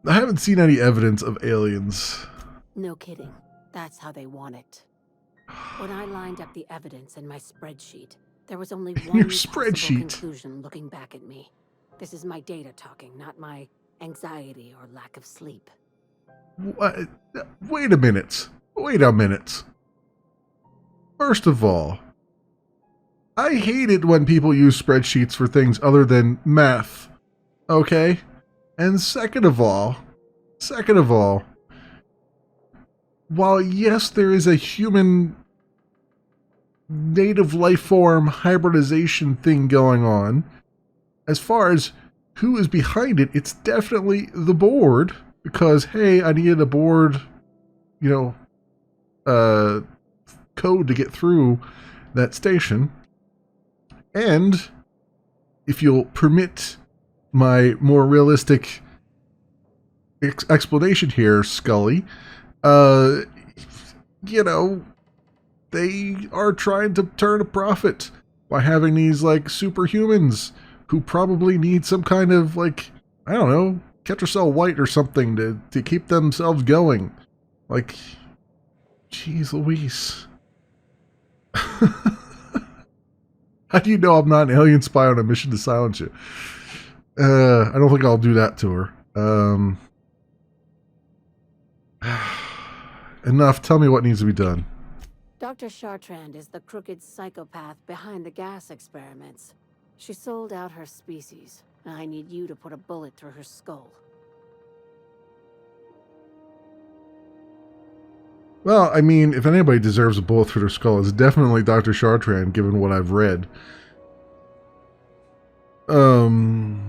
I haven't seen any evidence of aliens. No kidding. That's how they want it. When I lined up the evidence in my spreadsheet, there was only one Your possible spreadsheet. conclusion looking back at me. This is my data talking, not my anxiety or lack of sleep. What? Wait a minute. Wait a minute. First of all, I hate it when people use spreadsheets for things other than math. Okay? And second of all, while yes, there is a human native life form hybridization thing going on, as far as who is behind it, it's definitely the board. Because, hey, I needed a board, code to get through that station. And if you'll permit my more realistic explanation here, Scully, they are trying to turn a profit by having these, superhumans who probably need some kind of, I don't know, Ketracel White or something to keep themselves going. Jeez Louise. How do you know I'm not an alien spy on a mission to silence you? I don't think I'll do that to her. Enough. Tell me what needs to be done. Dr. Chartrand is the crooked psychopath behind the gas experiments. She sold out her species, and I need you to put a bullet through her skull. Well, I mean, if anybody deserves a bullet through their skull, it's definitely Dr. Chartrand, given what I've read. I'm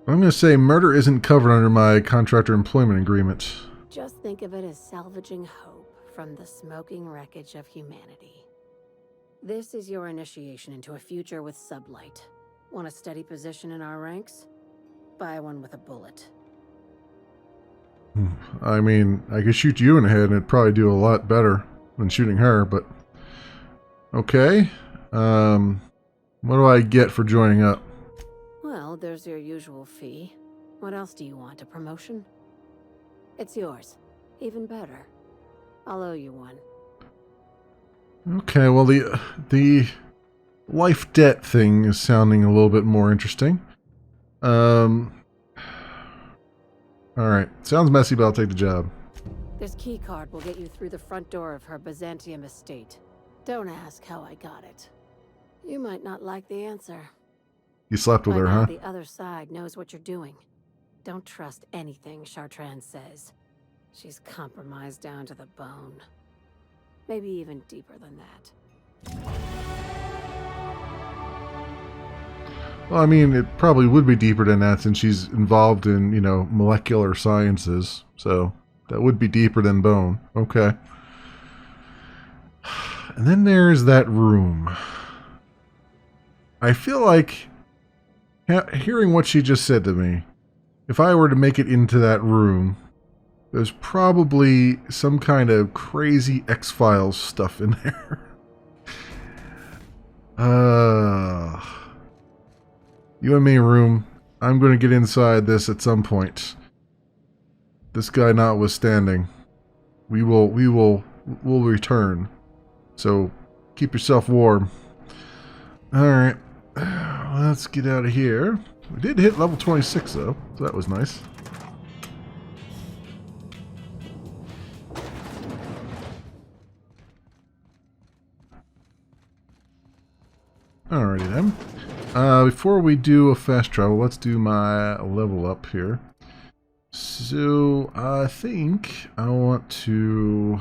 going to say murder isn't covered under my contractor employment agreement. Just think of it as salvaging hope from the smoking wreckage of humanity. This is your initiation into a future with Sublight. Want a steady position in our ranks? Buy one with a bullet. I mean, I could shoot you in the head and it'd probably do a lot better than shooting her, but... Okay. What do I get for joining up? Well, there's your usual fee. What else do you want? A promotion? It's yours. Even better. I'll owe you one. Okay, well, the life debt thing is sounding a little bit more interesting. Alright. Sounds messy, but I'll take the job. This key card will get you through the front door of her Byzantium estate. Don't ask how I got it. You might not like the answer. You slept with By her, now, huh? the other side knows what you're doing. Don't trust anything Chartrand says. She's compromised down to the bone. Maybe even deeper than that. Well, I mean, it probably would be deeper than that since she's involved in, molecular sciences. So that would be deeper than bone. Okay. And then there's that room. I feel like, hearing what she just said to me, if I were to make it into that room, there's probably some kind of crazy X-Files stuff in there. You and me, room. I'm going to get inside this at some point. This guy notwithstanding, we'll return. So keep yourself warm. Alright. Let's get out of here. We did hit level 26 though, so that was nice. Alrighty then. Before we do a fast travel, let's do my level up here. So, I think I want to...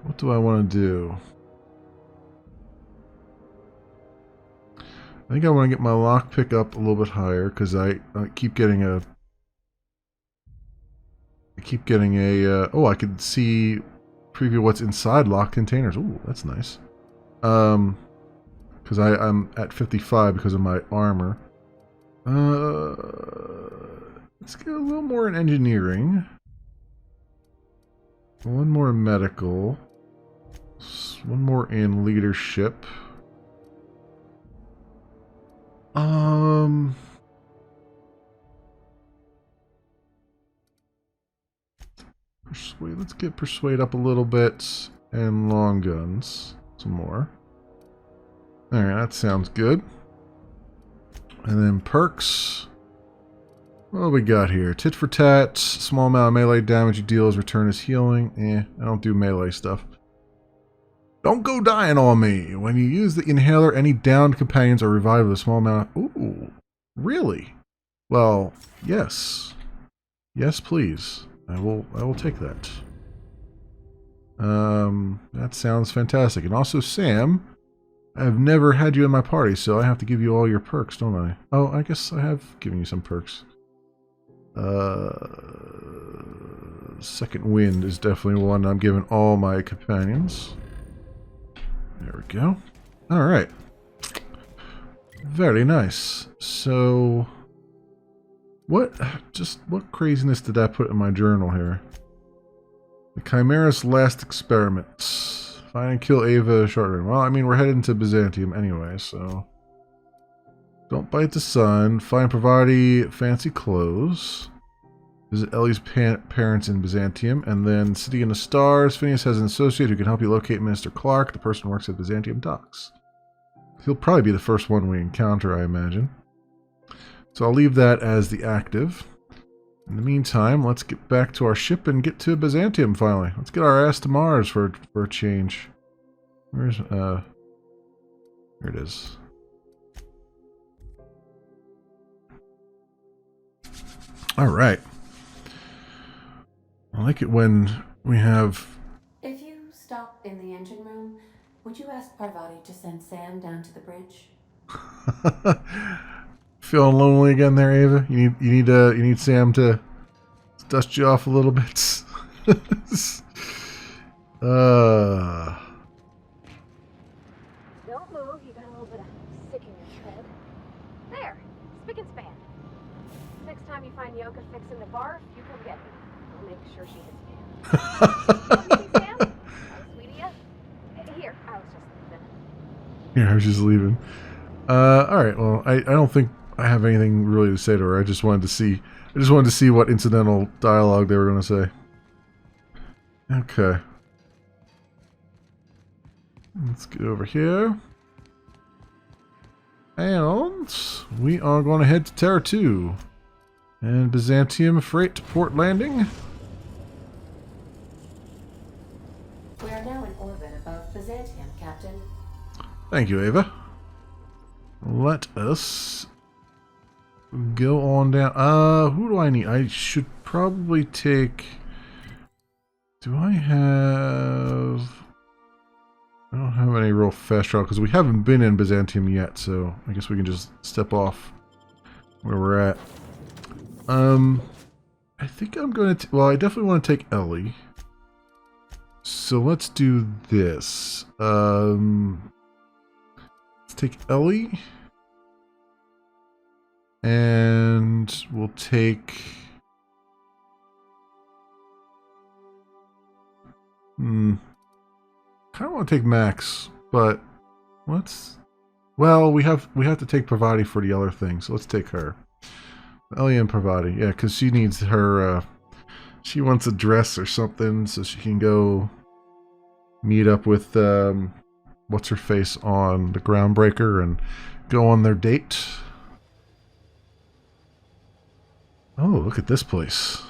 what do I want to do? I think I want to get my lockpick up a little bit higher, because I keep getting a... oh, I can see... preview what's inside locked containers. Ooh, that's nice. Because I'm at 55 because of my armor. Let's get a little more in engineering. One more in medical. One more in leadership. Persuade. Let's get persuade up a little bit, and long guns some more. All right, that sounds good. And then perks. What do we got here? Tit for tat. Small amount of melee damage you deal as return as healing. I don't do melee stuff. Don't go dying on me. When you use the inhaler, any downed companions are revived with a small amount of... Ooh, really? Well, yes. Yes, please. I will take that. That sounds fantastic. And also, Sam, I've never had you in my party, so I have to give you all your perks, don't I? Oh, I guess I have given you some perks. Second Wind is definitely one I'm giving all my companions. There we go. Alright. Very nice. So... what craziness did I put in my journal here? The Chimera's last experiment. Find and kill Ava short range. Well, I mean, we're heading to Byzantium anyway, so... don't bite the sun. Find Pravati fancy clothes. Visit Ellie's parents in Byzantium. And then City in the Stars. Phineas has an associate who can help you locate Minister Clark. The person who works at Byzantium docks. He'll probably be the first one we encounter, I imagine. So I'll leave that as the active. In the meantime, let's get back to our ship and get to Byzantium finally. Let's get our ass to Mars for a change. Where's, here it is. Alright. I like it when we have... If you stop in the engine room, would you ask Parvati to send Sam down to the bridge? Feeling lonely again there, Ava? You need Sam to dust you off a little bit. Don't move, you got a little bit of sick in your tread. There, spick and span. Next time you find Yoka fixing the barf, you come get me. I'll make sure she hits me. You see, Sam? Oh, sweetie, here, I was just leaving. Yeah, I was just leaving. Alright, well, I don't think I have anything really to say to her. I just wanted to see what incidental dialogue they were going to say. Okay. Let's get over here. And we are going to head to Terra 2. And Byzantium freight to port landing. We are now in orbit above Byzantium, Captain. Thank you, Ava. Let us go on down. Who do I need? I should probably take... do I have... I don't have any real fast travel because we haven't been in Byzantium yet, so I guess we can just step off where we're at. I think I'm going to... well, I definitely want to take Ellie. So let's do this. Let's take Ellie. And we'll take... kind of want to take Max, but let's... well, we have to take Pravati for the other thing, so let's take her. Ellie and Pravati, yeah, because she needs her She wants a dress or something so she can go meet up with what's her face on the Groundbreaker and go on their date. Oh, look at this place.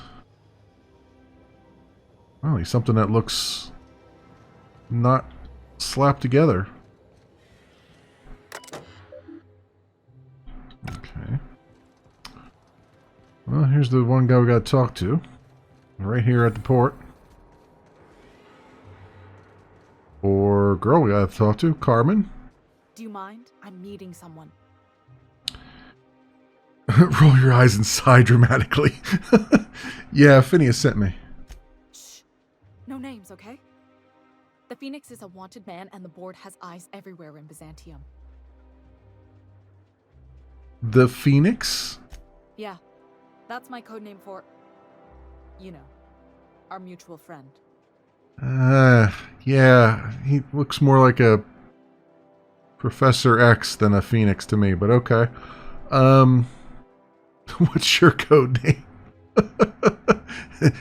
Oh, something that looks not slapped together. Okay. Well, here's the one guy we got to talk to. Right here at the port. Or girl we got to talk to, Carmen. Do you mind? I'm meeting someone. Roll your eyes and sigh dramatically. Yeah, Phineas sent me. Shh. No names, okay? The Phoenix is a wanted man, and the board has eyes everywhere in Byzantium. The Phoenix? Yeah, that's my code name for, you know, our mutual friend. Yeah, he looks more like a Professor X than a Phoenix to me, but okay. What's your code name?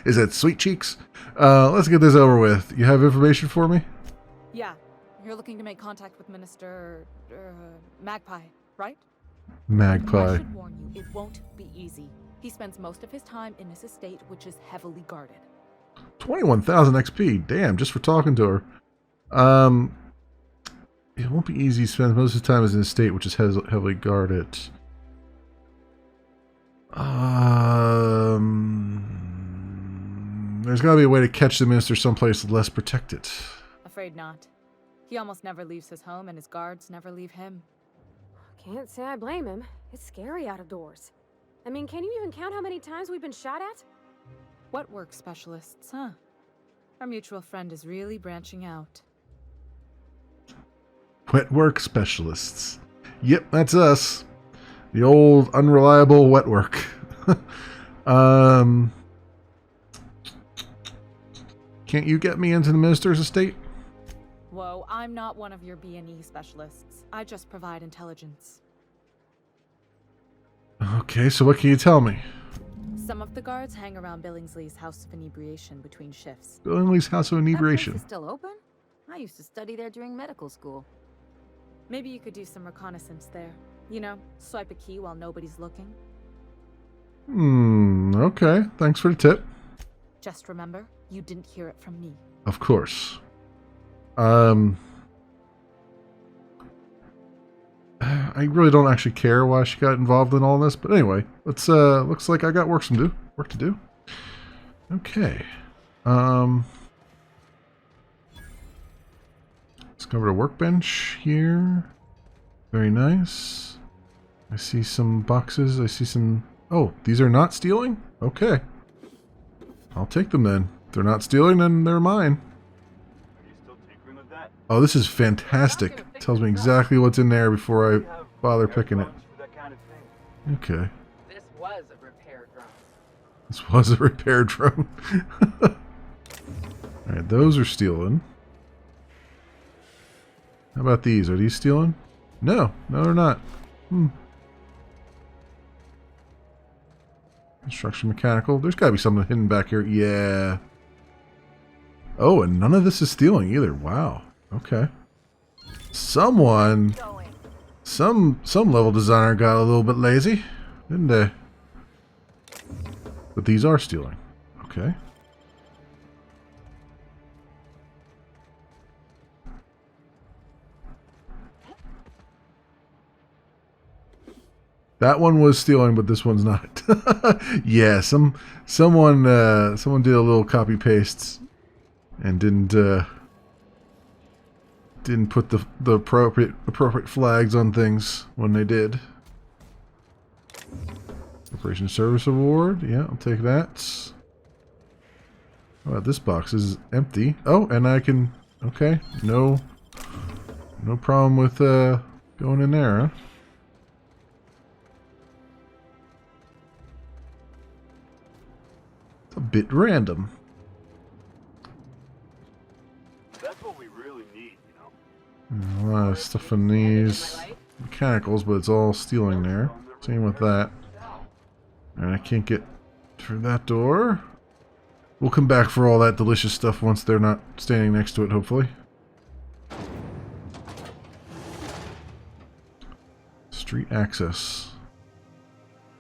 Is it Sweet Cheeks? Let's get this over with. You have information for me? Yeah, you're looking to make contact with Minister Magpie, right? I Magpie. should warn you, it won't be easy. He spends most of his time in his estate, which is heavily guarded. 21,000 XP. Damn, just for talking to her. It won't be easy. He spends most of his time in his estate, which is heavily guarded. There's got to be a way to catch the minister someplace less protected. Afraid not. He almost never leaves his home, and his guards never leave him. Can't say I blame him. It's scary out of doors. I mean, can you even count how many times we've been shot at? What work specialists, huh? Our mutual friend is really branching out. Wet work specialists. Yep, that's us. The old unreliable wet work. Can't you get me into the minister's estate? Whoa, I'm not one of your B&E specialists. I just provide intelligence. Okay, so what can you tell me? Some of the guards hang around Billingsley's House of Inebriation between shifts. Billingsley's House of That place Inebriation. is still open? I used to study there during medical school. Maybe you could do some reconnaissance there. You know, swipe a key while nobody's looking. Okay. Thanks for the tip. Just remember, you didn't hear it from me. Of course. I really don't actually care why she got involved in all this, but anyway, let's looks like I got work to do. Okay. Let's go over to workbench here. Very nice. I see some boxes. I see some... Oh, these are not stealing? Okay. I'll take them then. If they're not stealing, then they're mine. Oh, this is fantastic. It tells me exactly what's in there before I bother picking it. Okay. This was a repair drone. This was a repair drone. Alright, those are stealing. How about these? Are these stealing? No, they're not. Construction mechanical. There's got to be something hidden back here. Yeah. Oh, and none of this is stealing either. Wow. Okay. Someone, some level designer got a little bit lazy, didn't they? But these are stealing. Okay. That one was stealing, but this one's not. Yeah, someone did a little copy paste and didn't put the appropriate flags on things when they did. Operation Service Award. Yeah, I'll take that. How about this box? This is empty. Oh, and I can... Okay. No problem with going in there, huh? It's a bit random. That's what we really need, you know. A lot of stuff in these mechanicals, but it's all stealing there. Same with that. And I can't get through that door. We'll come back for all that delicious stuff once they're not standing next to it, hopefully. Street access.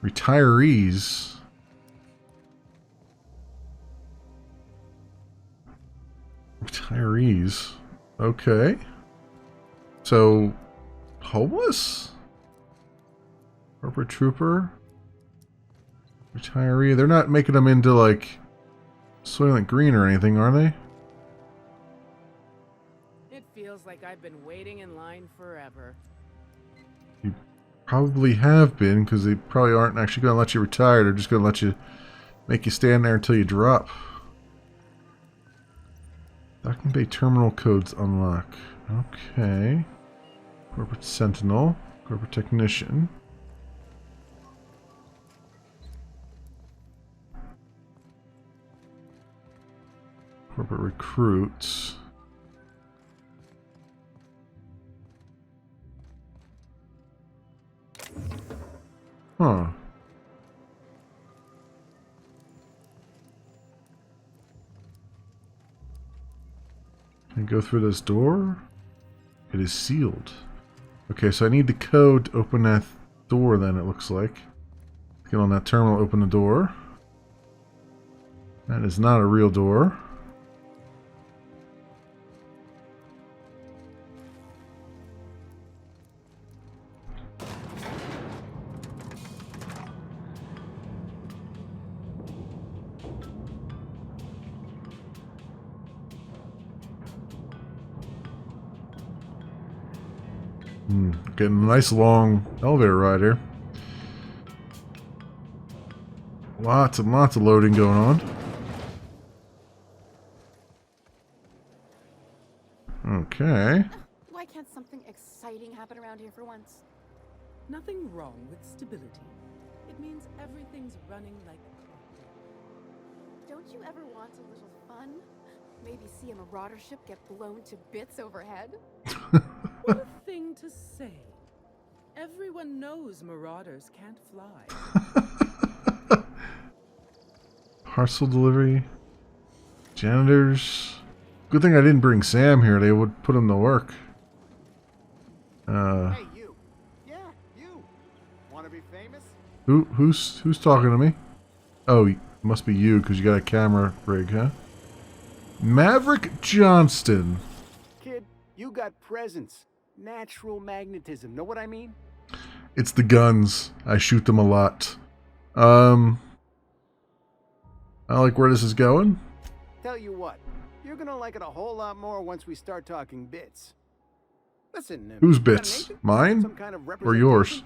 Retirees. Retirees. Okay. So, homeless? Corporate trooper? Retiree. They're not making them into, like, Soylent Green or anything, are they? It feels like I've been waiting in line forever. You probably have been, because they probably aren't actually going to let you retire. They're just going to let you, make you stand there until you drop. Docking Bay terminal codes unlock. Okay. Corporate Sentinel. Corporate Technician. Corporate Recruits. Huh. Can I go through this door? It is sealed. Okay, so I need the code to open that door then, it looks like. Get on that terminal, open the door. That is not a real door. Getting a nice long elevator ride here. Lots and lots of loading going on. Okay. Why can't something exciting happen around here for once? Nothing wrong with stability. It means everything's running like... Don't you ever want a little fun? Maybe see a marauder ship get blown to bits overhead? What a thing to say. Everyone knows marauders can't fly. Parcel delivery. Janitors. Good thing I didn't bring Sam here. They would put him to work. Hey, you. Yeah, you. Want to be famous? Who's talking to me? Oh, it must be you because you got a camera rig, huh? Maverick Johnston. Kid, you got presence. Natural magnetism. Know what I mean? It's the guns. I shoot them a lot. I like where this is going. Tell you what, you're gonna like it a whole lot more once we start talking bits. Listen, Whose you got an bits? agent? Mine? Some kind of Or yours?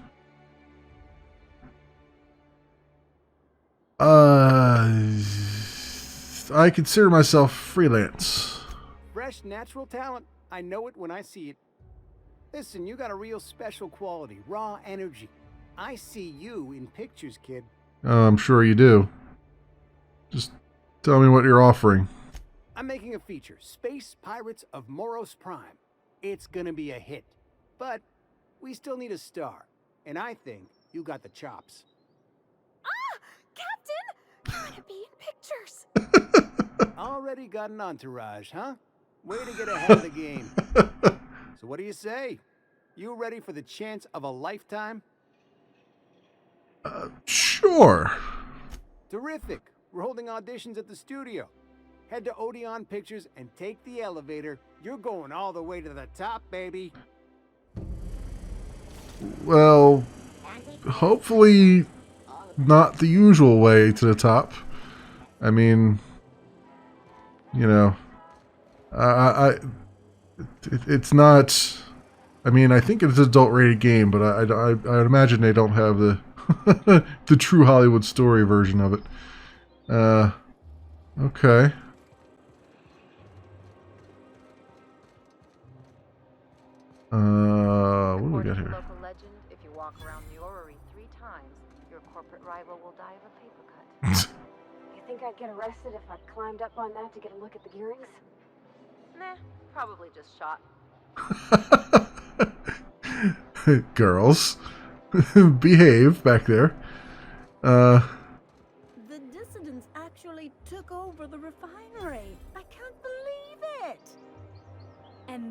I consider myself freelance. Fresh, natural talent. I know it when I see it. Listen, you got a real special quality, raw energy. I see you in pictures, kid. Oh, I'm sure you do. Just tell me what you're offering. I'm making a feature, Space Pirates of Moros Prime. It's gonna be a hit. But we still need a star. And I think you got the chops. Ah! Captain! You're gonna be in pictures! Already got an entourage, huh? Way to get ahead of the game. So what do you say? You ready for the chance of a lifetime? Sure. Terrific. We're holding auditions at the studio. Head to Odeon Pictures and take the elevator. You're going all the way to the top, baby. Well, hopefully not the usual way to the top. I mean, you know, it's not. I mean, I think it's an adult-rated game, but I'd imagine they don't have the the true Hollywood story version of it. Okay. What do we got here? Local legend, if you walk around the orrery 3 times, your corporate rival will die of a paper cut. You think I'd get arrested if I climbed up on that to get a look at the gearings? Nah, probably just shot. Girls, behave back there. The dissidents actually took over the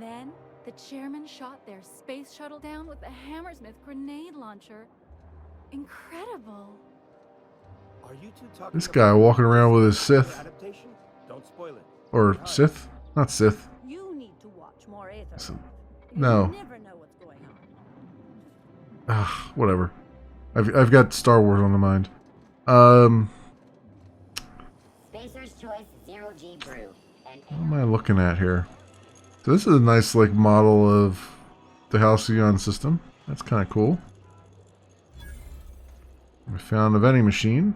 And then the chairman shot their space shuttle down with a Hammersmith grenade launcher. Incredible. Are you two talking This guy walking around with his Sith. adaptation? Don't spoil it. Or Sith? Not Sith. You need to watch more Aether. S- You No. never know what's going on. Ah, whatever. I've got Star Wars on the mind. Spacer's Choice Zero G Brew. And What am I looking at here? So this is a nice like model of the Halcyon system. That's kind of cool. We found a vending machine.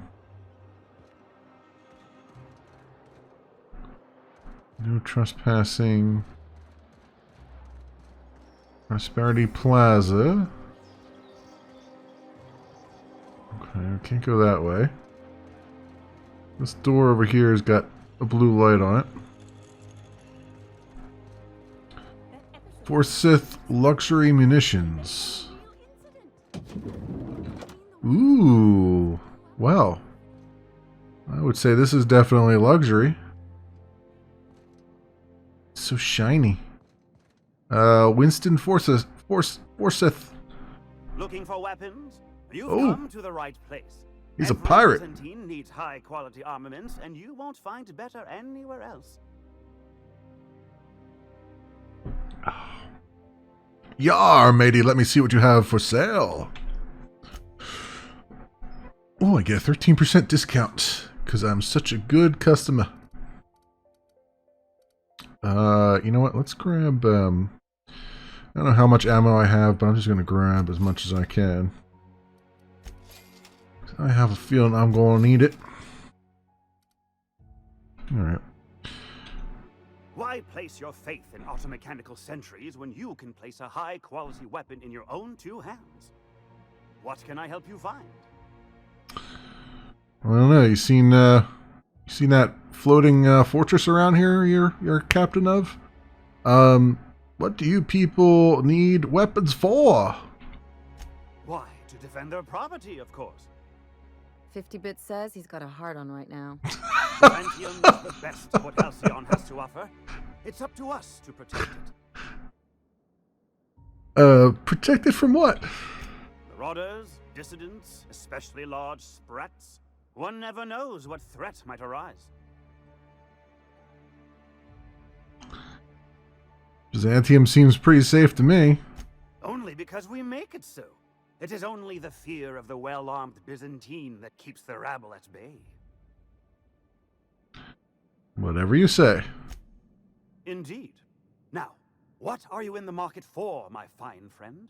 No trespassing. Prosperity Plaza. Okay, I can't go that way. This door over here has got a blue light on it. Forsyth Luxury Munitions. Ooh. Well. I would say this is definitely luxury. It's so shiny. Winston Forsyth. Looking for weapons? You've Oh. come to the right place. He's a Every pirate. Byzantine needs high-quality armaments, and you won't find better anywhere else. Yar, matey, let me see what you have for sale. Oh, I get a 13% discount because I'm such a good customer. You know what? Let's grab, I don't know how much ammo I have, but I'm just going to grab as much as I can. I have a feeling I'm going to need it. Alright. Why place your faith in automechanical sentries when you can place a high-quality weapon in your own two hands? What can I help you find? I don't know. You seen that floating fortress around here? You're captain of. What do you people need weapons for? Why, to defend their property, of course. 50-bit says he's got a hard on right now. Byzantium is the best of what Halcyon has to offer. It's up to us to protect it. Protected from what? Marauders, dissidents, especially large sprats. One never knows what threat might arise. Byzantium seems pretty safe to me. Only because we make it so. It is only the fear of the well-armed Byzantine that keeps the rabble at bay. Whatever you say. Indeed. Now, what are you in the market for, my fine friend?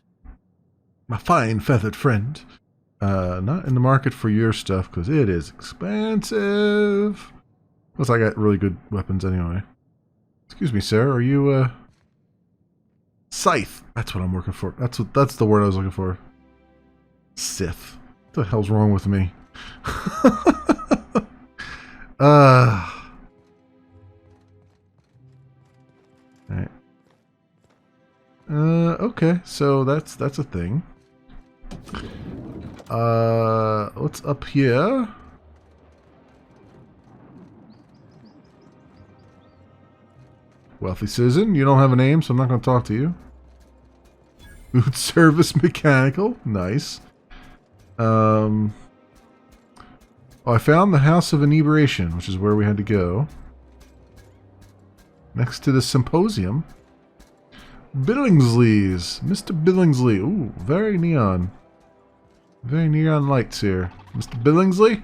My fine feathered friend. Not in the market for your stuff because it is expensive. Plus, I got really good weapons anyway. Excuse me, sir. Are you Scythe? That's what I'm working for. That's the word I was looking for. Sith. What the hell's wrong with me? Alright. Okay, so that's a thing. What's up here? Wealthy citizen, you don't have a name, so I'm not going to talk to you. Food service mechanical, nice. Oh, I found the House of Inebriation, which is where we had to go. Next to the symposium. Billingsley's. Mr. Billingsley. Ooh, very neon. Very neon lights here. Mr. Billingsley?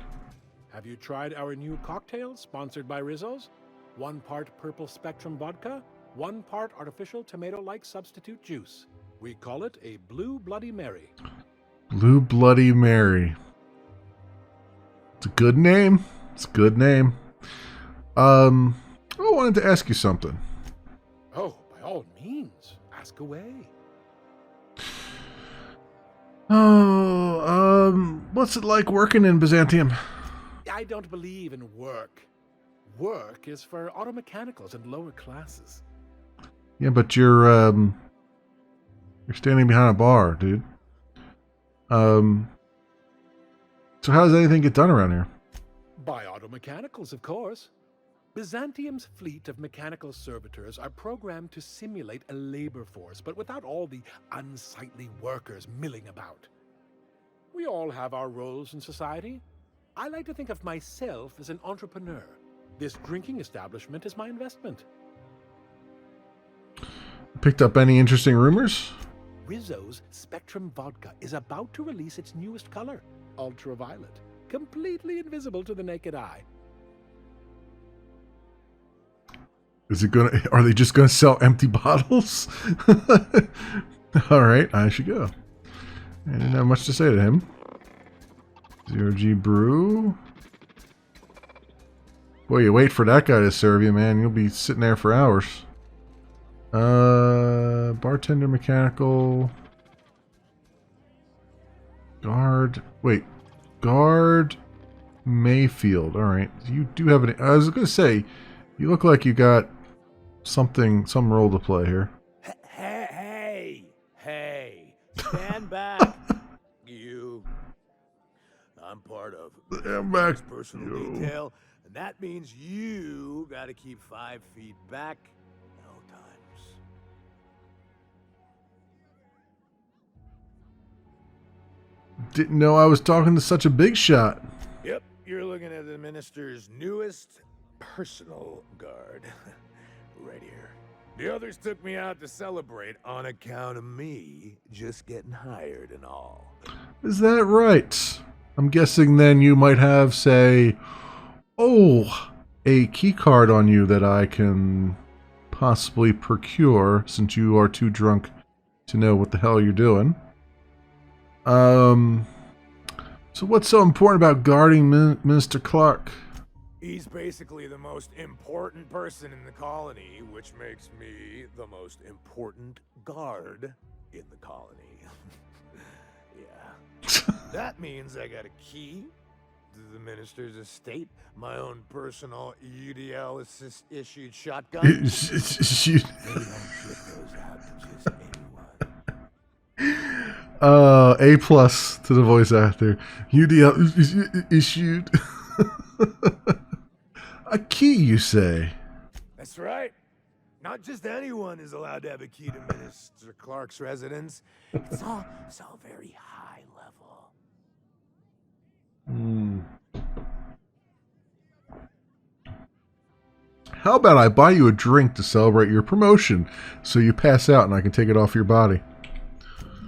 Have you tried our new cocktail sponsored by Rizzo's? 1 part purple spectrum vodka, 1 part artificial tomato-like substitute juice. We call it a Blue Bloody Mary. Blue Bloody Mary. It's a good name. It's a good name. I wanted to ask you something. Oh, by all means, ask away. What's it like working in Byzantium? I don't believe in work. Work is for automechanicals and lower classes. Yeah, but you're standing behind a bar, dude. So how does anything get done around here? By automechanicals, of course. Byzantium's fleet of mechanical servitors are programmed to simulate a labor force, but without all the unsightly workers milling about. We all have our roles in society. I like to think of myself as an entrepreneur. This drinking establishment is my investment. Picked up any interesting rumors? Rizzo's Spectrum Vodka is about to release its newest color, ultraviolet, completely invisible to the naked eye. Are they just gonna sell empty bottles? All right, I should go. I didn't have much to say to him. 0G Brew. Boy, you wait for that guy to serve you, man. You'll be sitting there for hours. Bartender, mechanical, guard. Wait, guard Mayfield. All right, you do have an. I was gonna say, you look like you got some role to play here. Hey, stand back. I'm part of this personal detail, and that means you gotta keep 5 feet back at all times. Didn't know I was talking to such a big shot. Yep, you're looking at the minister's newest personal guard. Right here. The others took me out to celebrate on account of me just getting hired and all. Is that right? I'm guessing then you might have, say, a key card on you that I can possibly procure since you are too drunk to know what the hell you're doing. So what's so important about guarding Minister Clark? He's basically the most important person in the colony, which makes me the most important guard in the colony. Yeah. That means I got a key to the minister's estate, my own personal UDL issued shotgun. They don't give those out to just anyone. A+ to the voice actor. UDL issued. A key, you say? That's right. Not just anyone is allowed to have a key to Minister Clark's residence. It's all very high level. How about I buy you a drink to celebrate your promotion so you pass out and I can take it off your body?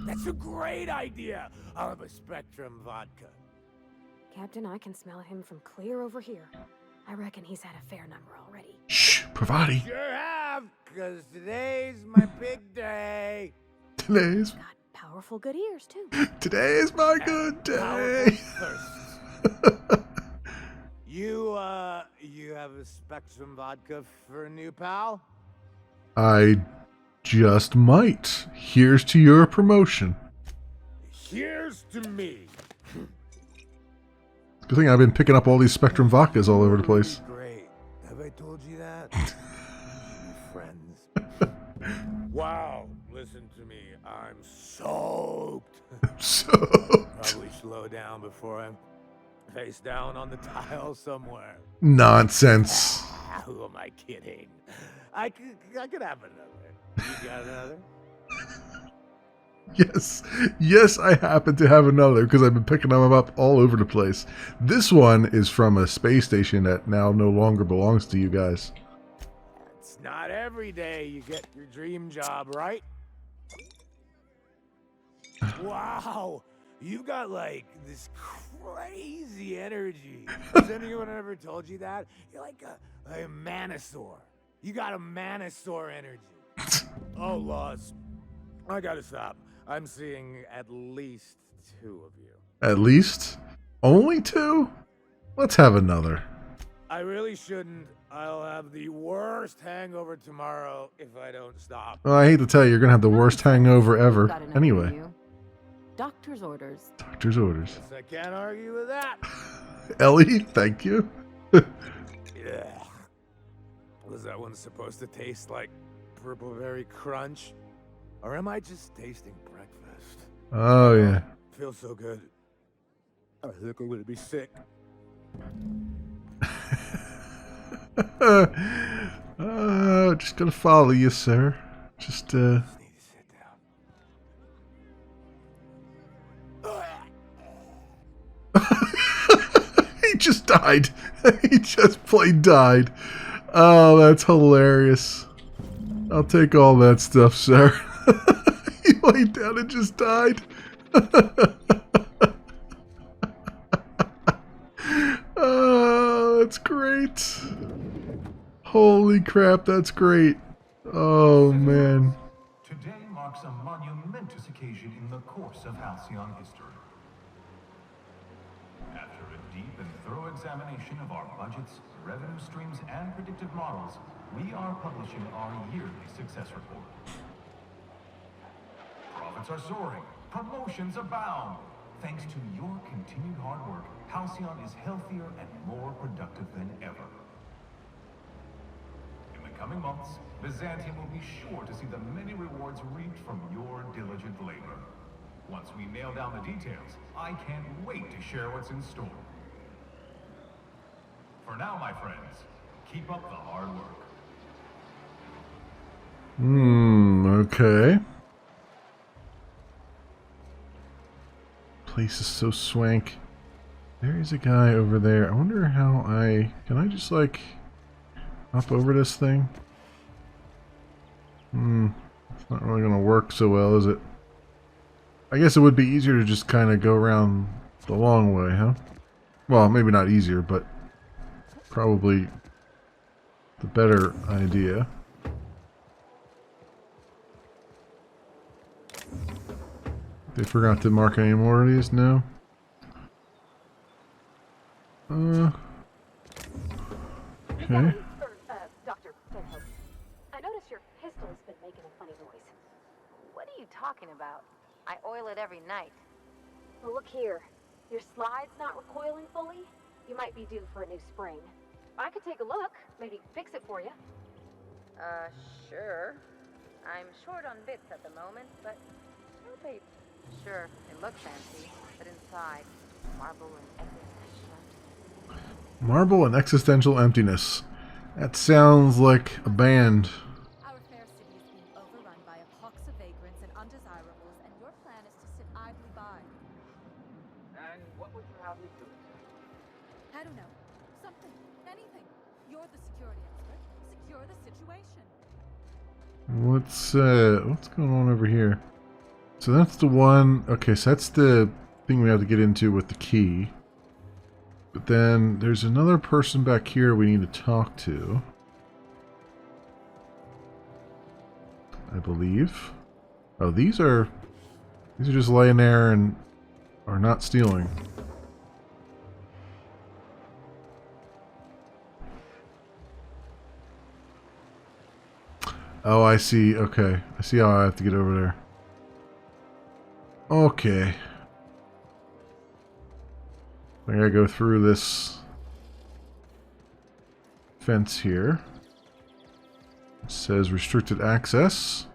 That's a great idea. I'll have a Spectrum vodka. Captain, I can smell him from clear over here. I reckon he's had a fair number already. Shh, Pravati. Sure have, because today's my big day. Today's... Got powerful good ears, too. Today is my good day. You have a Spectrum vodka for a new pal? I just might. Here's to your promotion. Here's to me. Good thing I've been picking up all these Spectrum vodkas all over the place. Great. Have I told you that? Friends. Wow. Listen to me. I'm soaked. Probably slow down before I'm face down on the tile somewhere. Nonsense. Who am I kidding? I could have another. You got another? Yes, I happen to have another because I've been picking them up all over the place. This one is from a space station that now no longer belongs to you guys. It's not every day you get your dream job, right? Wow, you got like this crazy energy. Has anyone ever told you that? You're like a manosaur. You got a manosaur energy. Oh, Laws. I gotta stop. I'm seeing at least 2 of you. At least? Only 2? Let's have another. I really shouldn't. I'll have the worst hangover tomorrow if I don't stop. Well, I hate to tell you, you're going to have the worst hangover ever. Anyway. Doctor's orders. Doctor's orders. Guess I can't argue with that. Ellie, thank you. Yeah. Was that one supposed to taste like purple berry crunch? Or am I just tasting breakfast? Oh, yeah. Feels so good. I think I'm gonna be sick. Just gonna follow you, sir. Just, He just died. He just plain died. Oh, that's hilarious. I'll take all that stuff, sir. He laid down and just died. Oh, that's great. Holy crap, that's great. Oh, man. Today marks a monumentous occasion in the course of Halcyon history. After a deep and thorough examination of our budgets, revenue streams, and predictive models, we are publishing our yearly success report. Profits are soaring, promotions abound. Thanks to your continued hard work, Halcyon is healthier and more productive than ever. In the coming months, Byzantium will be sure to see the many rewards reaped from your diligent labor. Once we nail down the details, I can't wait to share what's in store. For now, my friends, keep up the hard work. Okay. Place is so swank. There is a guy over there. I wonder how can I just like hop over this thing? It's not really gonna work so well, is it? I guess it would be easier to just kind of go around the long way, huh? Well, maybe not easier, but probably the better idea. They forgot to mark any more of these? No? Okay. Dr. Benhope, I noticed your pistol's been making a funny noise. What are you talking about? I oil it every night. Well, look here. Your slide's not recoiling fully. You might be due for a new spring. I could take a look, maybe fix it for you. Sure. I'm short on bits at the moment, but okay. Sure, it looks fancy, but inside, marble and existential. Marble and existential emptiness. That sounds like a band. Our fair city is being overrun by a pox of vagrants and undesirables, and your plan is to sit idly by. And what would you have me do? I don't know. Something. Anything. You're the security expert. Secure the situation. What's going on over here? So that's the one. Okay, so that's the thing we have to get into with the key. But then there's another person back here we need to talk to, I believe. Oh, these are just laying there and are not stealing. Oh, I see. Okay, I see how I have to get over there. Okay. I gotta go through this fence here. It says restricted access.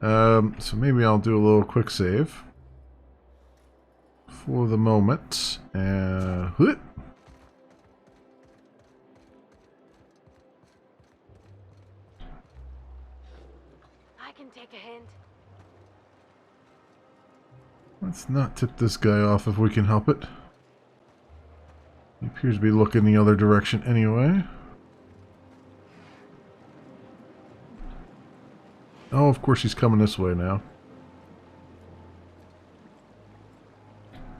So maybe I'll do a little quick save for the moment. Whoop. I can take a hint. Let's not tip this guy off if we can help it. He appears to be looking the other direction anyway. Oh, of course he's coming this way now.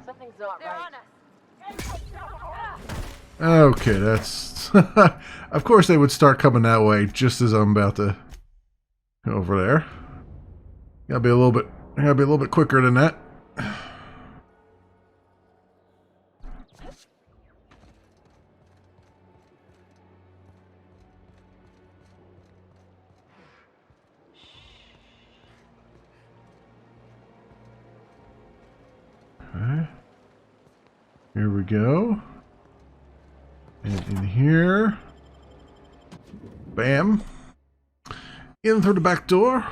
Something's not right. Okay, that's... Of course they would start coming that way just as I'm about to go over there. Gotta be a little bit quicker than that. Okay. Here we go. And in here. Bam. In through the back door.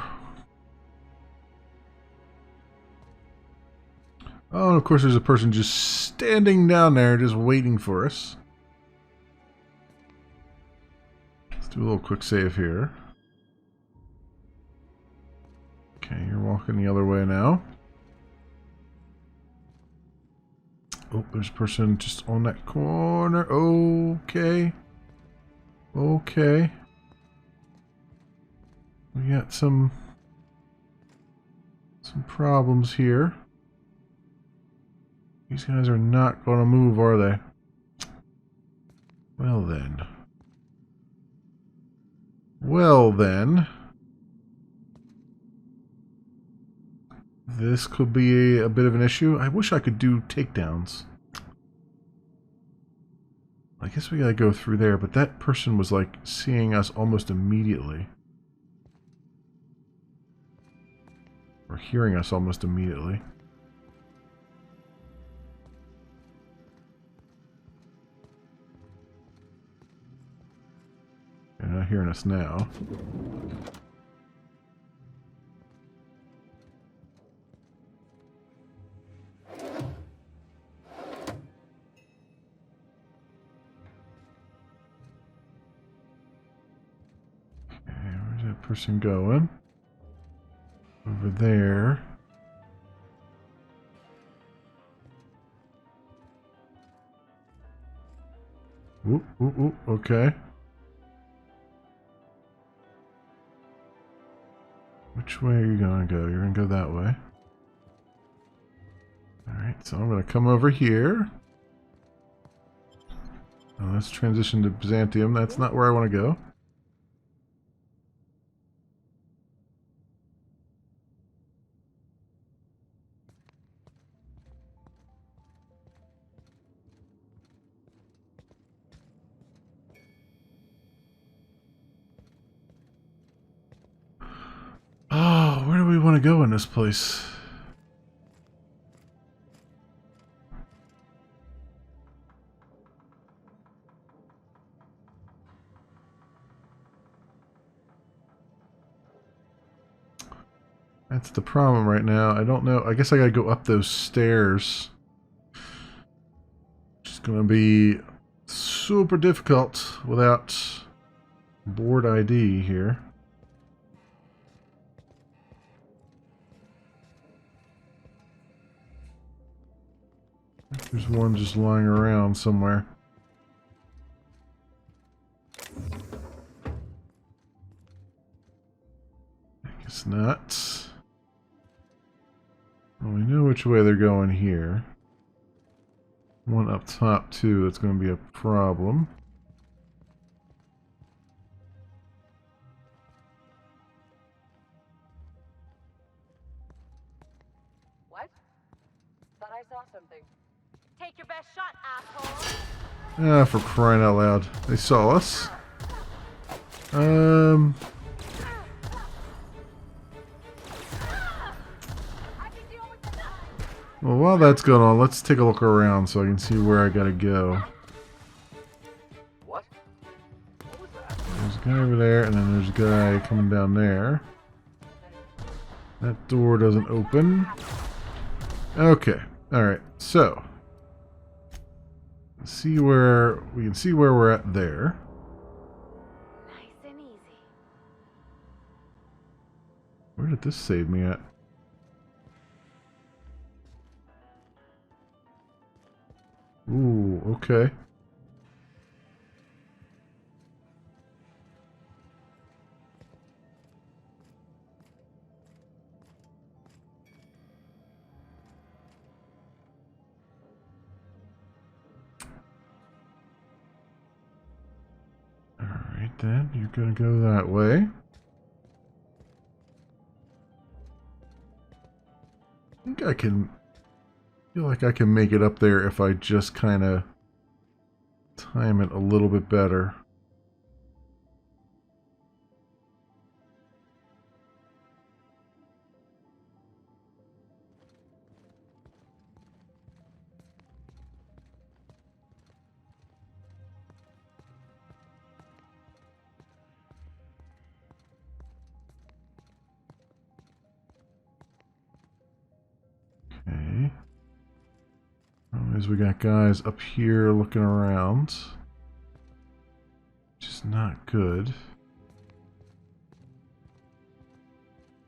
Oh, and of course there's a person just standing down there just waiting for us. Do a little quick save here. Okay, you're walking the other way now. Oh, there's a person just on that corner. Okay. Okay. We got some problems here. These guys are not going to move, are they? Well then. Well then. This could be a bit of an issue. I wish I could do takedowns. I guess we gotta go through there, but that person was like seeing us almost immediately. Or hearing us almost immediately. They're not hearing us now. Where's that person going? Over there. Oop, oop, oop, okay. Which way are you gonna go? You're gonna go that way. Alright, so I'm gonna come over here. Oh, let's transition to Byzantium. That's not where I want to go. Oh, where do we want to go in this place? That's the problem right now. I don't know. I guess I gotta go up those stairs. It's gonna be super difficult without board ID here. There's one just lying around somewhere. I guess not. Well, we know which way they're going here. One up top too, that's going to be a problem. What? Thought I saw something. Take your best shot, asshole! Ah, for crying out loud. They saw us. Well, while that's going on, let's take a look around so I can see where I gotta go. What? There's a guy over there, and then there's a guy coming down there. That door doesn't open. Okay, alright, so see where we can see where we're at there. Nice and easy. Where did this save me at? Ooh, okay. Alright then, you're gonna go that way. I think I can feel like I can make it up there if I just kind of time it a little bit better. Okay. As we got guys up here looking around. Just not good.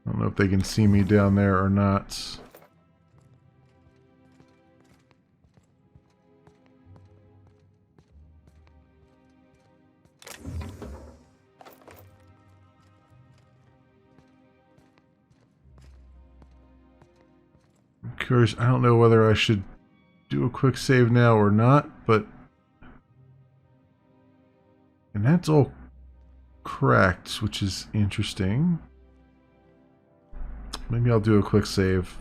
I don't know if they can see me down there or not. I'm curious, I don't know whether I should do a quick save now or not, but... And that's all cracked, which is interesting. Maybe I'll do a quick save.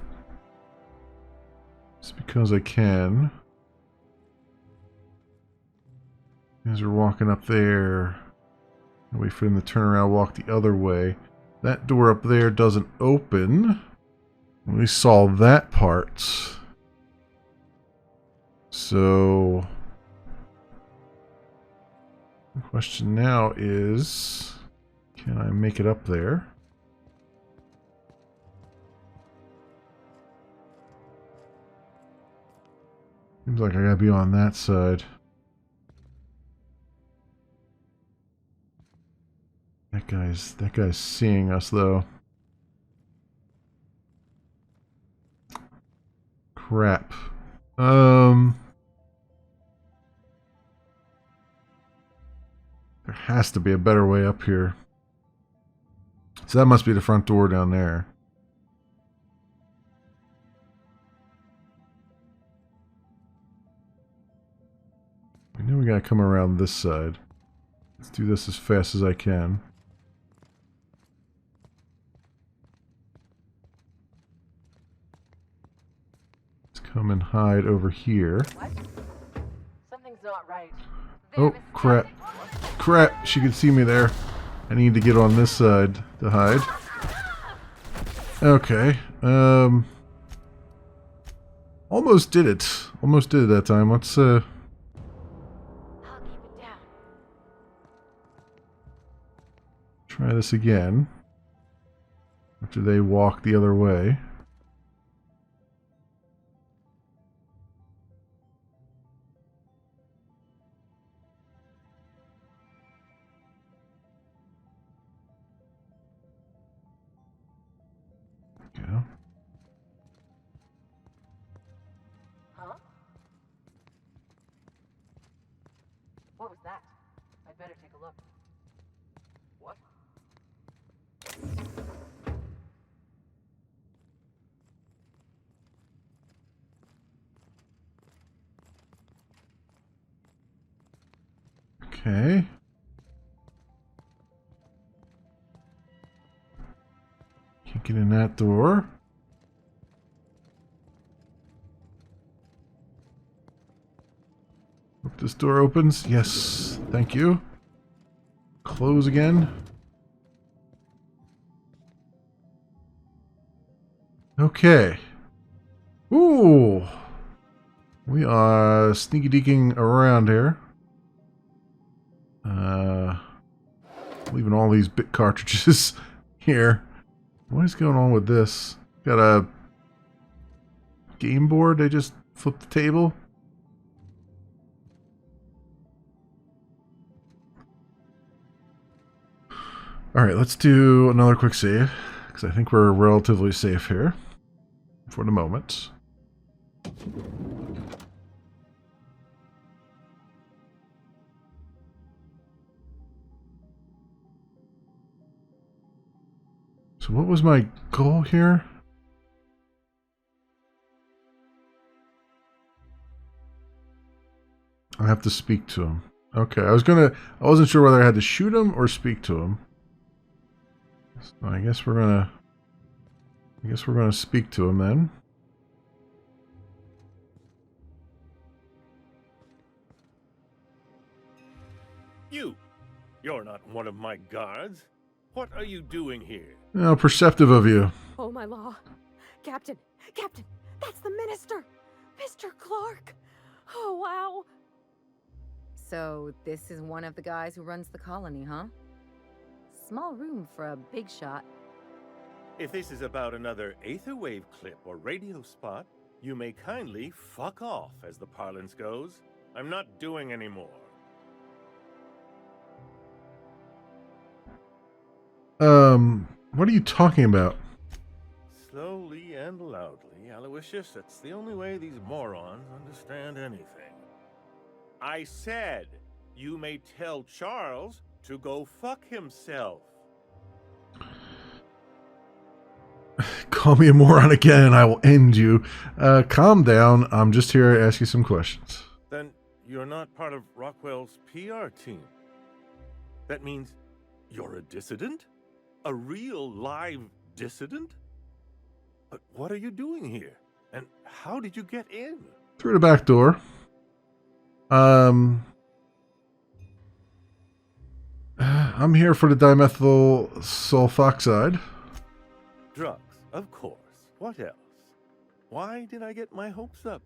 Just because I can. As we're walking up there. Wait for him to turn around, walk the other way. That door up there doesn't open. We saw that part. So... the question now is... can I make it up there? Seems like I gotta be on that side. That guy's seeing us though. Crap. There has to be a better way up here. So that must be the front door down there. I know we gotta come around this side. Let's do this as fast as I can. Let's come and hide over here. What? Something's not right. Oh, crap. Crap, she can see me there. I need to get on this side to hide. Okay. Almost did it. Almost did it that time. Let's, I'll keep it down. try this again. After they walk the other way. Go. Huh? What was that? I'd better take a look. What? Okay. Can't get in that door. Hope this door opens. Yes, thank you. Close again. Okay. Ooh. We are sneaky deaking around here. Leaving all these bit cartridges here. What is going on with this? Got a game board? They just flipped the table? Alright, let's do another quick save. Because I think we're relatively safe here. For the moment. So what was my goal here? I have to speak to him. Okay, I wasn't sure whether I had to shoot him or speak to him. So I guess we're gonna speak to him then. You're not one of my guards. What are you doing here? Oh, perceptive of you. Oh, my law. Captain, that's the minister. Mr. Clark. Oh, wow. So, this is one of the guys who runs the colony, huh? Small room for a big shot. If this is about another aetherwave clip or radio spot, you may kindly fuck off, as the parlance goes. I'm not doing any more. What are you talking about? Slowly and loudly, Aloysius, that's the only way these morons understand anything. I said you may tell Charles to go fuck himself. Call me a moron again and I will end you. Calm down. I'm just here to ask you some questions. Then you're not part of Rockwell's PR team. That means you're a dissident? A real live dissident? But what are you doing here? And how did you get in? Through the back door. I'm here for the dimethyl sulfoxide. Drugs, of course. What else? Why did I get my hopes up?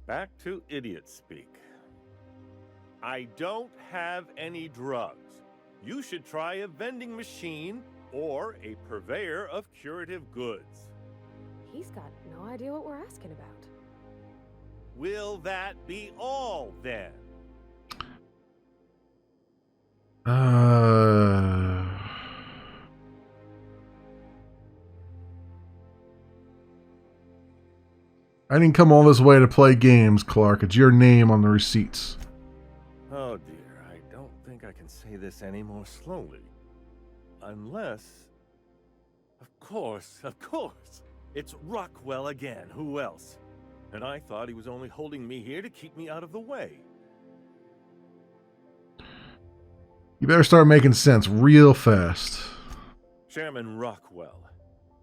Back to idiot speak. I don't have any drugs. You should try a vending machine or a purveyor of curative goods. He's got no idea what we're asking about. Will that be all, then? I didn't come all this way to play games, Clark. It's your name on the receipts. Oh dear, I don't think I can say this any more slowly. Unless... Of course. It's Rockwell again. Who else? And I thought he was only holding me here to keep me out of the way. You better start making sense real fast. Chairman Rockwell.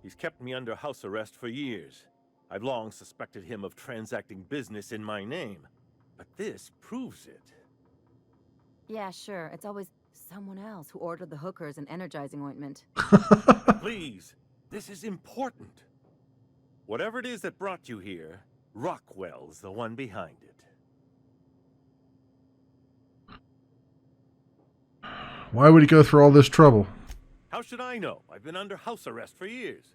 He's kept me under house arrest for years. I've long suspected him of transacting business in my name. But this proves it. Yeah, sure. It's always someone else who ordered the hookers and energizing ointment. Please, this is important. Whatever it is that brought you here, Rockwell's the one behind it. Why would he go through all this trouble? How should I know? I've been under house arrest for years.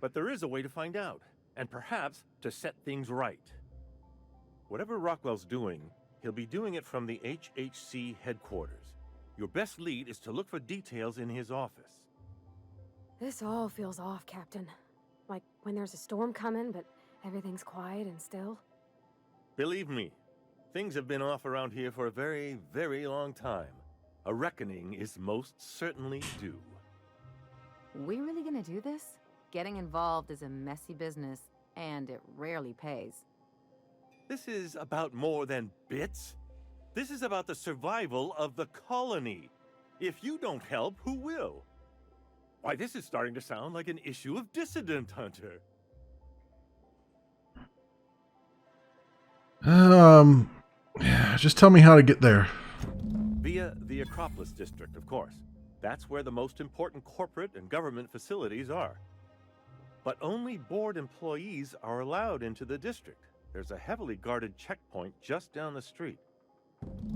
But there is a way to find out, and perhaps to set things right. Whatever Rockwell's doing, he'll be doing it from the HHC headquarters. Your best lead is to look for details in his office. This all feels off, Captain. Like when there's a storm coming, but everything's quiet and still. Believe me, things have been off around here for a very, very long time. A reckoning is most certainly due. We really gonna do this? Getting involved is a messy business, and it rarely pays. This is about more than bits. This is about the survival of the colony. If you don't help, who will? Why, this is starting to sound like an issue of Dissident Hunter. Just tell me how to get there. Via the Acropolis District, of course. That's where the most important corporate and government facilities are. But only board employees are allowed into the district. There's a heavily guarded checkpoint just down the street.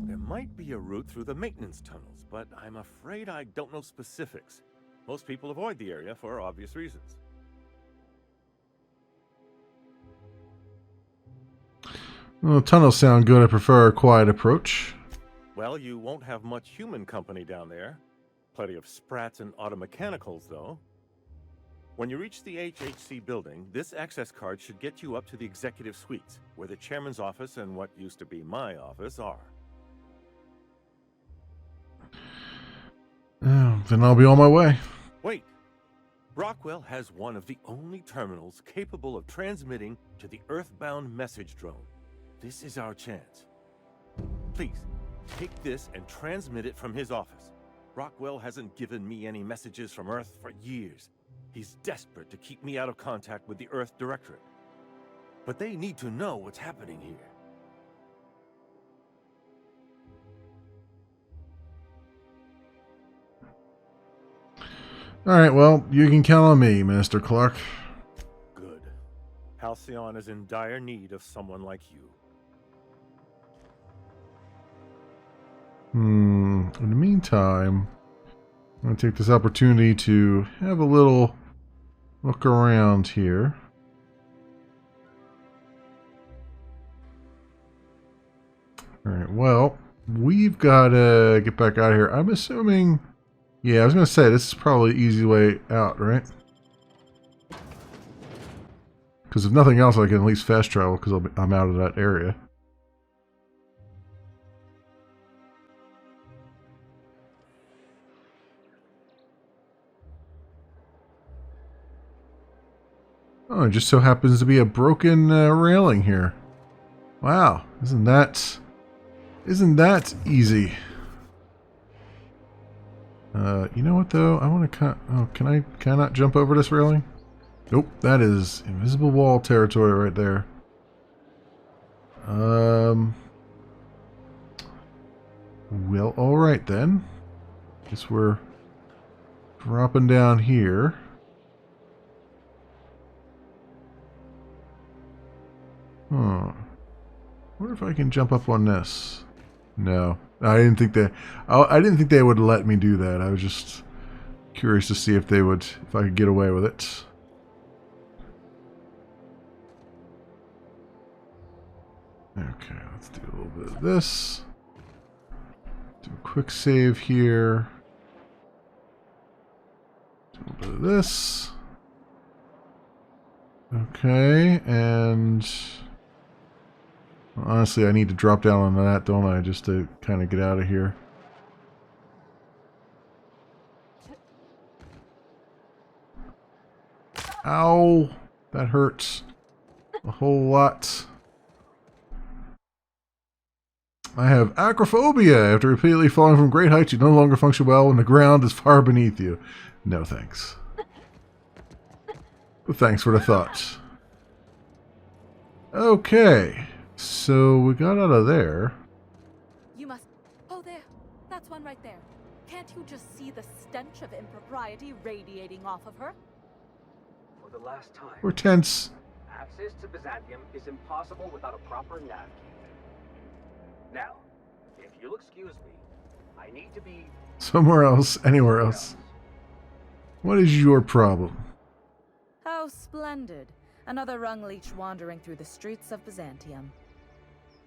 There might be a route through the maintenance tunnels, but I'm afraid I don't know specifics. Most people avoid the area for obvious reasons. Well, tunnels sound good. I prefer a quiet approach. Well, you won't have much human company down there. Plenty of sprats and automechanicals, though. When you reach the HHC building, this access card should get you up to the executive suites, where the chairman's office and what used to be my office are. Oh, then I'll be on my way. Wait. Rockwell has one of the only terminals capable of transmitting to the Earthbound message drone. This is our chance. Please, take this and transmit it from his office. Rockwell hasn't given me any messages from Earth for years. He's desperate to keep me out of contact with the Earth Directorate. But they need to know what's happening here. Alright, well, you can count on me, Minister Clark. Good. Halcyon is in dire need of someone like you. In the meantime, I'm going to take this opportunity to have a little look around here. Alright, well, we've got to get back out of here. I'm assuming Yeah, I was going to say, this is probably the easy way out, right? Because if nothing else, I can at least fast travel because I'm out of that area. Oh, it just so happens to be a broken railing here. Wow, isn't that easy? You know what though? I want to can I not jump over this railing? Nope, that is invisible wall territory right there. Well, all right then. Guess we're dropping down here. Huh. What if I can jump up on this? No, I didn't think they would let me do that. I was just curious to see if I could get away with it. Okay, let's do a little bit of this. Do a quick save here. Do a little bit of this. Okay, and honestly, I need to drop down on that, don't I? Just to kind of get out of here. Ow! That hurts a whole lot. I have acrophobia. After repeatedly falling from great heights, you no longer function well when the ground is far beneath you. No thanks. But thanks for the thought. Okay. So we got out of there. You must... Oh, there. That's one right there. Can't you just see the stench of impropriety radiating off of her? For the last time. We're tense. Access to Byzantium is impossible without a proper nav key. Now, if you'll excuse me, I need to be... Somewhere else, anywhere else. What is your problem? How splendid. Another rung leech wandering through the streets of Byzantium.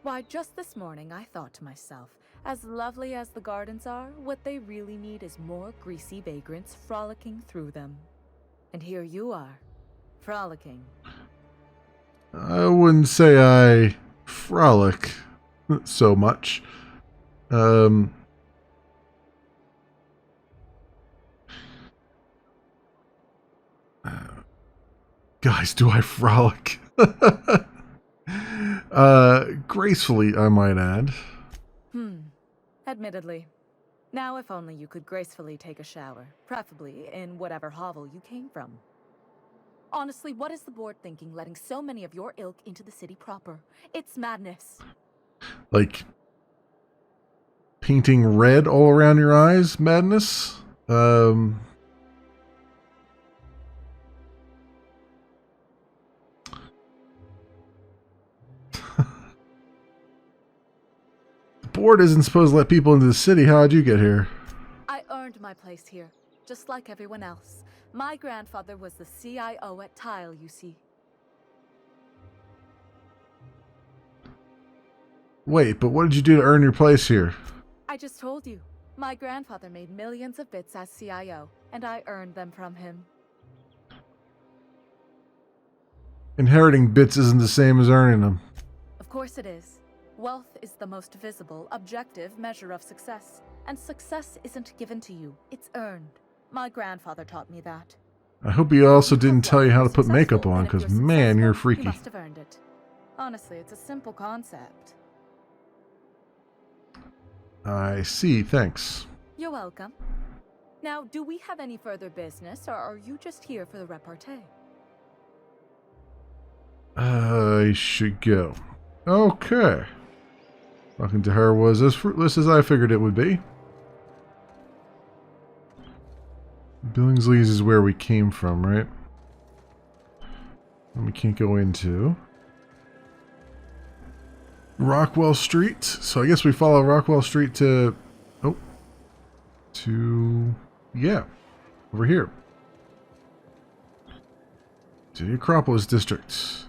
Why, just this morning I thought to myself, as lovely as the gardens are, what they really need is more greasy vagrants frolicking through them. And here you are, frolicking. I wouldn't say I frolic so much. Guys, do I frolic? Gracefully, I might add. Admittedly. Now if only you could gracefully take a shower, preferably in whatever hovel you came from. Honestly, what is the board thinking letting so many of your ilk into the city proper? It's madness. Like painting red all around your eyes, madness? The board isn't supposed to let people into the city. How'd you get here? I earned my place here, just like everyone else. My grandfather was the CIO at Tile, you see. Wait, but what did you do to earn your place here? I just told you. My grandfather made millions of bits as CIO, and I earned them from him. Inheriting bits isn't the same as earning them. Of course it is. Wealth is the most visible, objective measure of success. And success isn't given to you, it's earned. My grandfather taught me that. I hope he also didn't tell you how to put makeup on, because man, you're freaky. You must have earned it. Honestly, it's a simple concept. I see, thanks. You're welcome. Now, do we have any further business, or are you just here for the repartee? I should go. Okay. Talking to her was as fruitless as I figured it would be. Billingsley's is where we came from, right? And we can't go into Rockwell Street. So I guess we follow Rockwell Street to... Oh. To... Yeah. Over here. To the Acropolis District.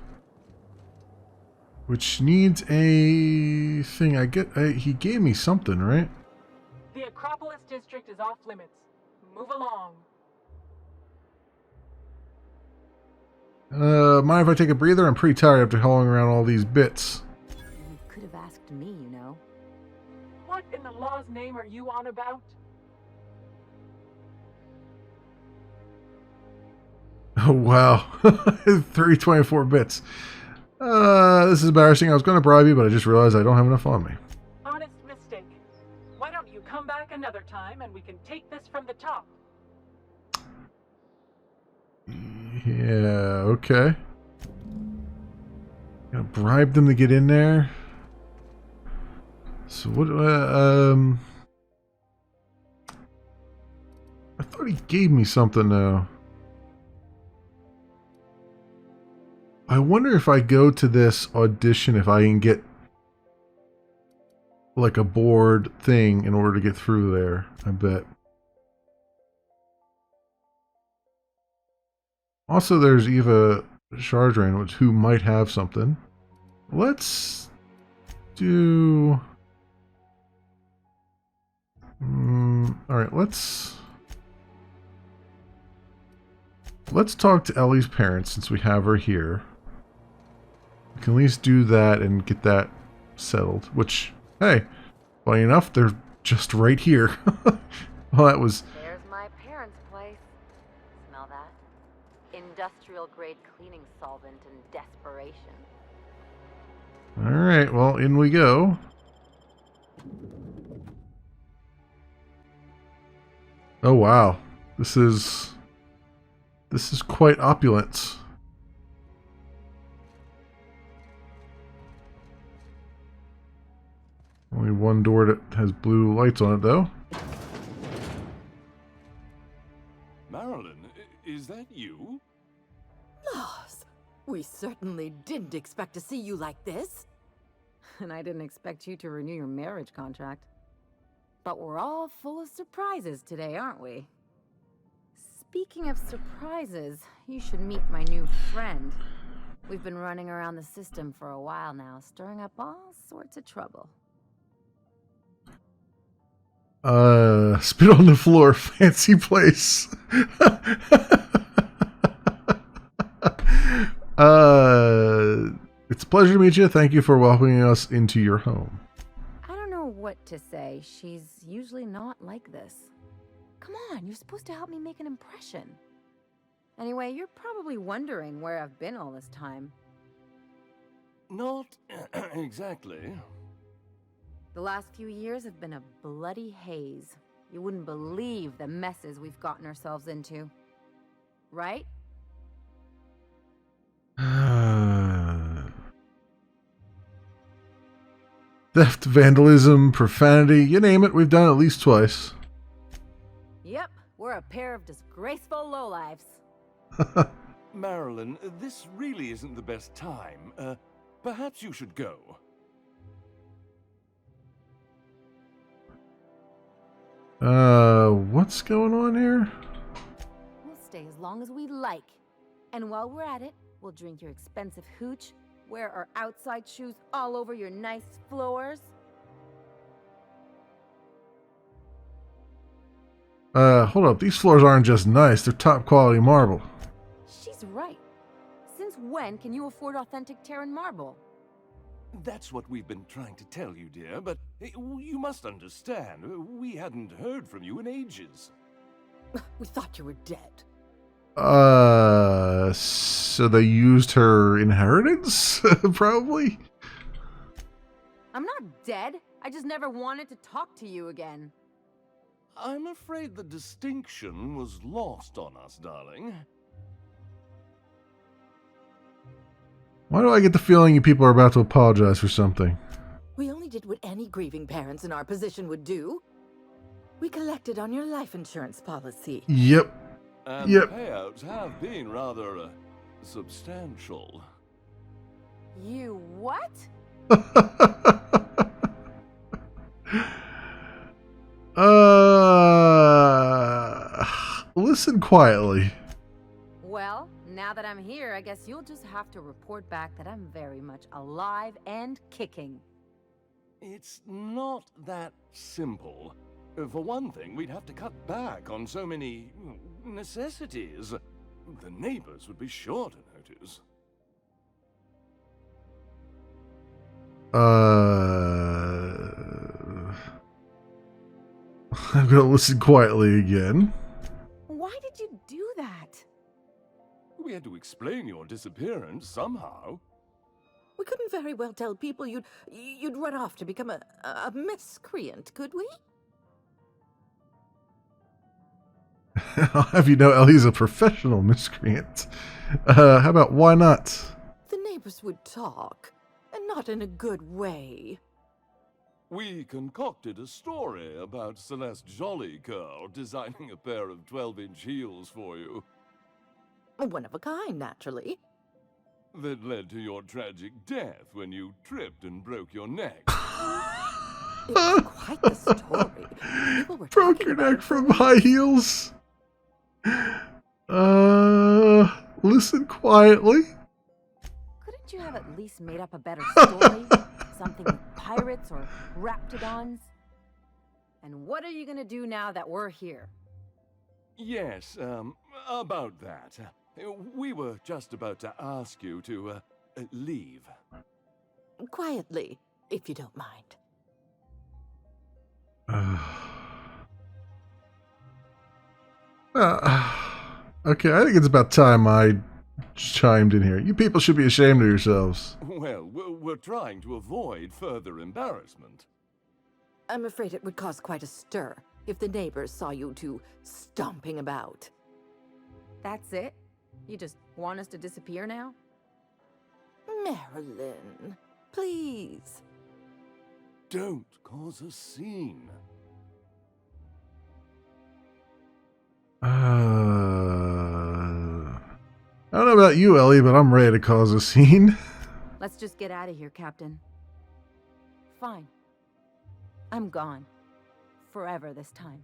Which needs a thing. He gave me something, right? The Acropolis district is off limits. Move along. Mind if I take a breather? I'm pretty tired after hauling around all these bits. You could have asked me, you know. What in the law's name are you on about? Oh, wow. 324 bits. This is embarrassing. I was going to bribe you, but I just realized I don't have enough on me. Honest mistake. Why don't you come back another time and we can take this from the top? Yeah, okay. Gotta bribe them to get in there. So what, I thought he gave me something now. I wonder if I go to this audition, if I can get like a board thing in order to get through there. I bet. Also, there's Eva Chardrin, who might have something. Let's do... Alright, let's talk to Ellie's parents since we have her here. We can at least do that and get that settled. Which, hey, funny enough, they're just right here. Well, that was... There's my parents' place. Smell that? Industrial grade cleaning solvent and desperation. Alright, well, in we go. Oh wow. This is quite opulent. Only one door that has blue lights on it though. Marilyn, is that you? Lars, we certainly didn't expect to see you like this. And I didn't expect you to renew your marriage contract. But we're all full of surprises today, aren't we? Speaking of surprises, you should meet my new friend. We've been running around the system for a while now, stirring up all sorts of trouble. Spit on the floor, fancy place. It's a pleasure to meet you. Thank you for welcoming us into your home. I don't know what to say. She's usually not like this. Come on, you're supposed to help me make an impression. Anyway, you're probably wondering where I've been all this time. Not exactly. The last few years have been a bloody haze. You wouldn't believe the messes we've gotten ourselves into. Right? Theft, vandalism, profanity, you name it, we've done it at least twice. Yep, we're a pair of disgraceful lowlifes. Marilyn, this really isn't the best time. Perhaps you should go. What's going on here? We'll stay as long as we like. And while we're at it, we'll drink your expensive hooch, wear our outside shoes all over your nice floors. Hold up. These floors aren't just nice. They're top quality marble. She's right. Since when can you afford authentic Terran marble? That's what we've been trying to tell you, dear, but you must understand. We hadn't heard from you in ages. We thought you were dead. So they used her inheritance? Probably? I'm not dead. I just never wanted to talk to you again. I'm afraid the distinction was lost on us, darling. Why do I get the feeling you people are about to apologize for something? We only did what any grieving parents in our position would do. We collected on your life insurance policy. Yep. And yep. Payouts have been rather substantial. You what? Listen quietly. Well, now that I'm here, I guess you'll just have to report back that I'm very much alive and kicking. It's not that simple. For one thing, we'd have to cut back on so many necessities. The neighbors would be sure to notice. I'm gonna listen quietly again. Why did you do that? We had to explain your disappearance somehow. We couldn't very well tell people you'd run off to become a miscreant, could we? I'll have you know Ellie's a professional miscreant. How about why not? The neighbors would talk, and not in a good way. We concocted a story about Celeste Jollycurl designing a pair of 12-inch heels for you. One of a kind, naturally. That led to your tragic death when you tripped and broke your neck. It was quite the story. People were Broke your neck from high heels? Listen quietly. Couldn't you have at least made up a better story? Something with pirates or raptidons? And what are you gonna do now that we're here? Yes, about that. We were just about to ask you to, leave. Quietly, if you don't mind. Okay, I think it's about time I chimed in here. You people should be ashamed of yourselves. Well, we're trying to avoid further embarrassment. I'm afraid it would cause quite a stir if the neighbors saw you two stomping about. That's it? You just want us to disappear now? Marilyn, please. Don't cause a scene. I don't know about you, Ellie, but I'm ready to cause a scene. Let's just get out of here, Captain. Fine. I'm gone. Forever this time.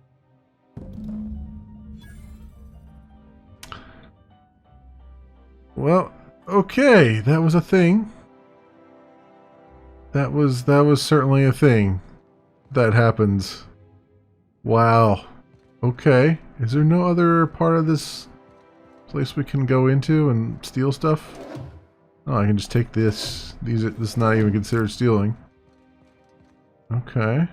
Well, okay, that was a thing. That was certainly a thing that happens. Wow. Okay. Is there no other part of this place we can go into and steal stuff? Oh, I can just take this. This is not even considered stealing. Okay.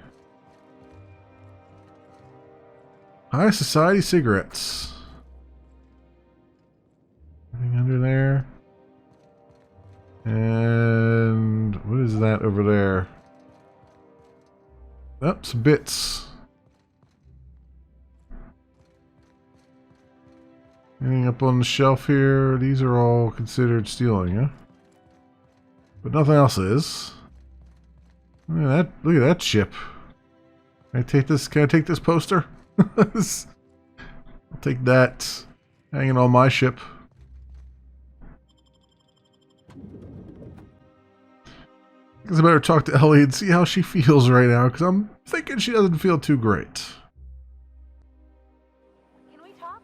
High society cigarettes. Anything under there? And what is that over there? Oh, some bits. Anything up on the shelf here? These are all considered stealing, huh? But nothing else is. Look at that ship. Can I take this? Can I take this poster? I'll take that. Hanging on my ship. I guess I better talk to Ellie and see how she feels right now, because I'm thinking she doesn't feel too great. Can we talk?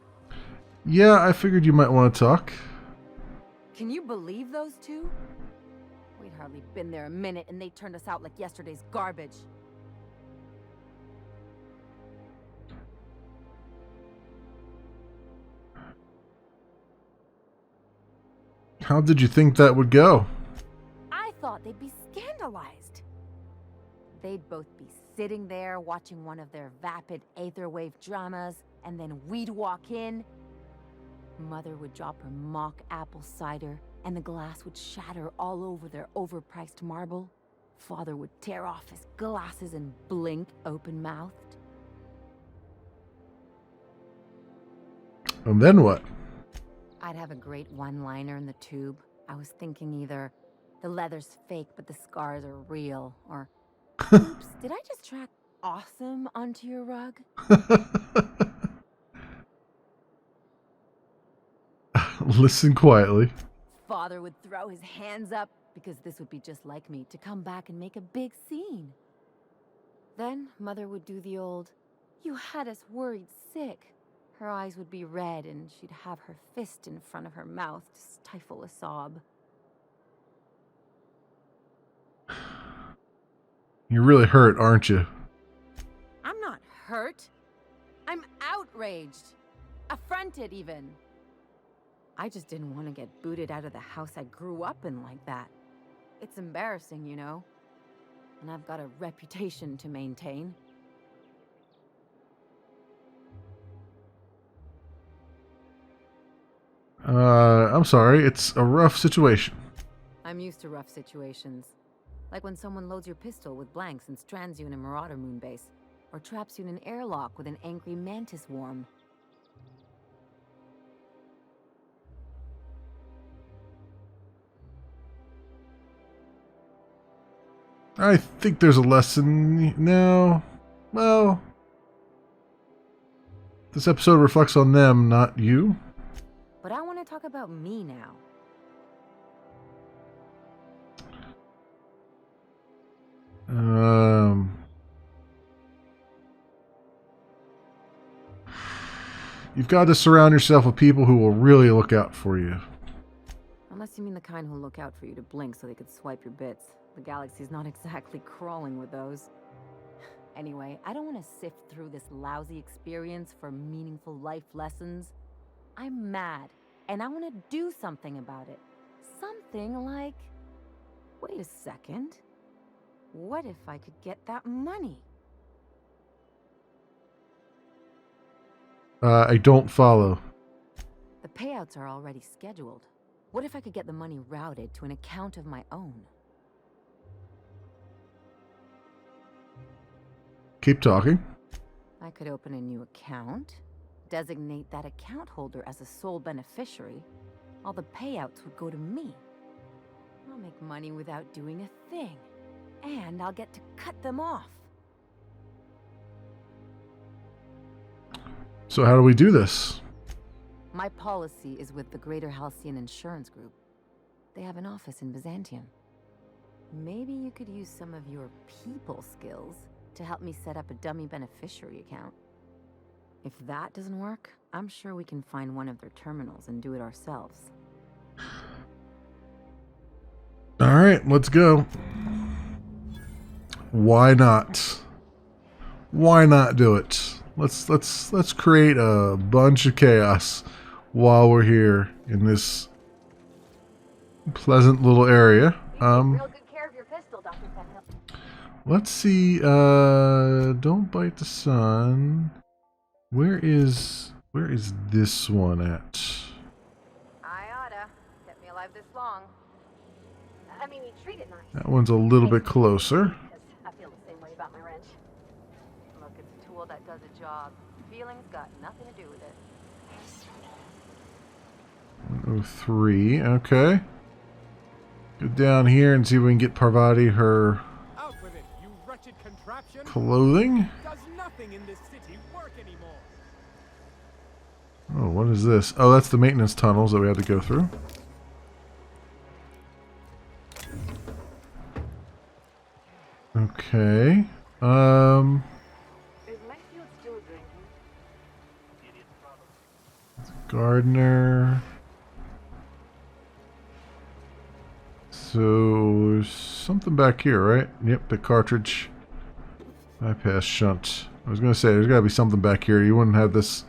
Yeah, I figured you might want to talk. Can you believe those two? We'd hardly been there a minute and they turned us out like yesterday's garbage. How did you think that would go? I thought they'd be scandalized. They'd both be sitting there watching one of their vapid aetherwave dramas, and then we'd walk in. Mother would drop her mock apple cider, and the glass would shatter all over their overpriced marble. Father would tear off his glasses and blink open-mouthed. And then what? I'd have a great one-liner in the tube. I was thinking either the leather's fake but the scars are real, or oops, did I just track awesome onto your rug? Listen quietly. Father would throw his hands up because this would be just like me to come back and make a big scene. Then Mother would do the old, "You had us worried sick." Her eyes would be red and she'd have her fist in front of her mouth to stifle a sob. You're really hurt, aren't you? I'm not hurt. I'm outraged. Affronted, even. I just didn't want to get booted out of the house I grew up in like that. It's embarrassing, you know? And I've got a reputation to maintain. I'm sorry. It's a rough situation. I'm used to rough situations. Like when someone loads your pistol with blanks and strands you in a Marauder moon base. Or traps you in an airlock with an angry mantis worm. I think there's a lesson. No. Well, this episode reflects on them, not you. But I want to talk about me now. You've got to surround yourself with people who will really look out for you. Unless you mean the kind who'll look out for you to blink so they could swipe your bits. The galaxy's not exactly crawling with those. Anyway, I don't want to sift through this lousy experience for meaningful life lessons. I'm mad, and I want to do something about it. Something like... Wait a second. What if I could get that money? I don't follow. The payouts are already scheduled. What if I could get the money routed to an account of my own? Keep talking. I could open a new account, designate that account holder as a sole beneficiary. All the payouts would go to me. I'll make money without doing a thing. And I'll get to cut them off. So how do we do this? My policy is with the Greater Halcyon Insurance Group. They have an office in Byzantium. Maybe you could use some of your people skills to help me set up a dummy beneficiary account. If that doesn't work, I'm sure we can find one of their terminals and do it ourselves. All right, let's go. Why not? Why not do it? Let's create a bunch of chaos while we're here in this pleasant little area. Real good care of your pistol, Dr. Fenhill. Let's see. Don't bite the sun. Where is this one at? I oughta. Kept me alive this long. I mean, you treat it nice. That one's a little bit closer. I feel the same way about my wrench. Look, it's a tool that does a job. Feelings got nothing to do with it. 103. Okay. Go down here and see if we can get Parvati her Out with it, you wretched contraption. clothing. Does nothing in this city work anymore? Oh, what is this? Oh, that's the maintenance tunnels that we had to go through. Okay. Gardener. So, there's something back here, right? Yep, the cartridge. Bypass shunt. I was going to say, there's got to be something back here. You wouldn't have this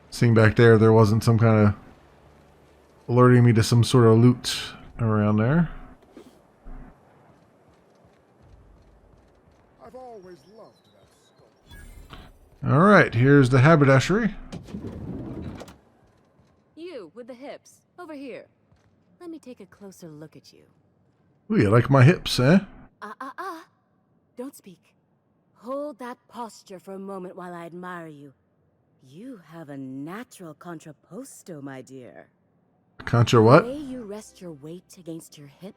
thing back there if there wasn't some kind of alerting me to some sort of loot around there. I've always loved that skull. Alright, here's the haberdashery. You, with the hips. Over here. Let me take a closer look at you. Ooh, you like my hips, eh? Don't speak. Hold that posture for a moment while I admire you. You have a natural contrapposto, my dear. Contra what? The way you rest your weight against your hip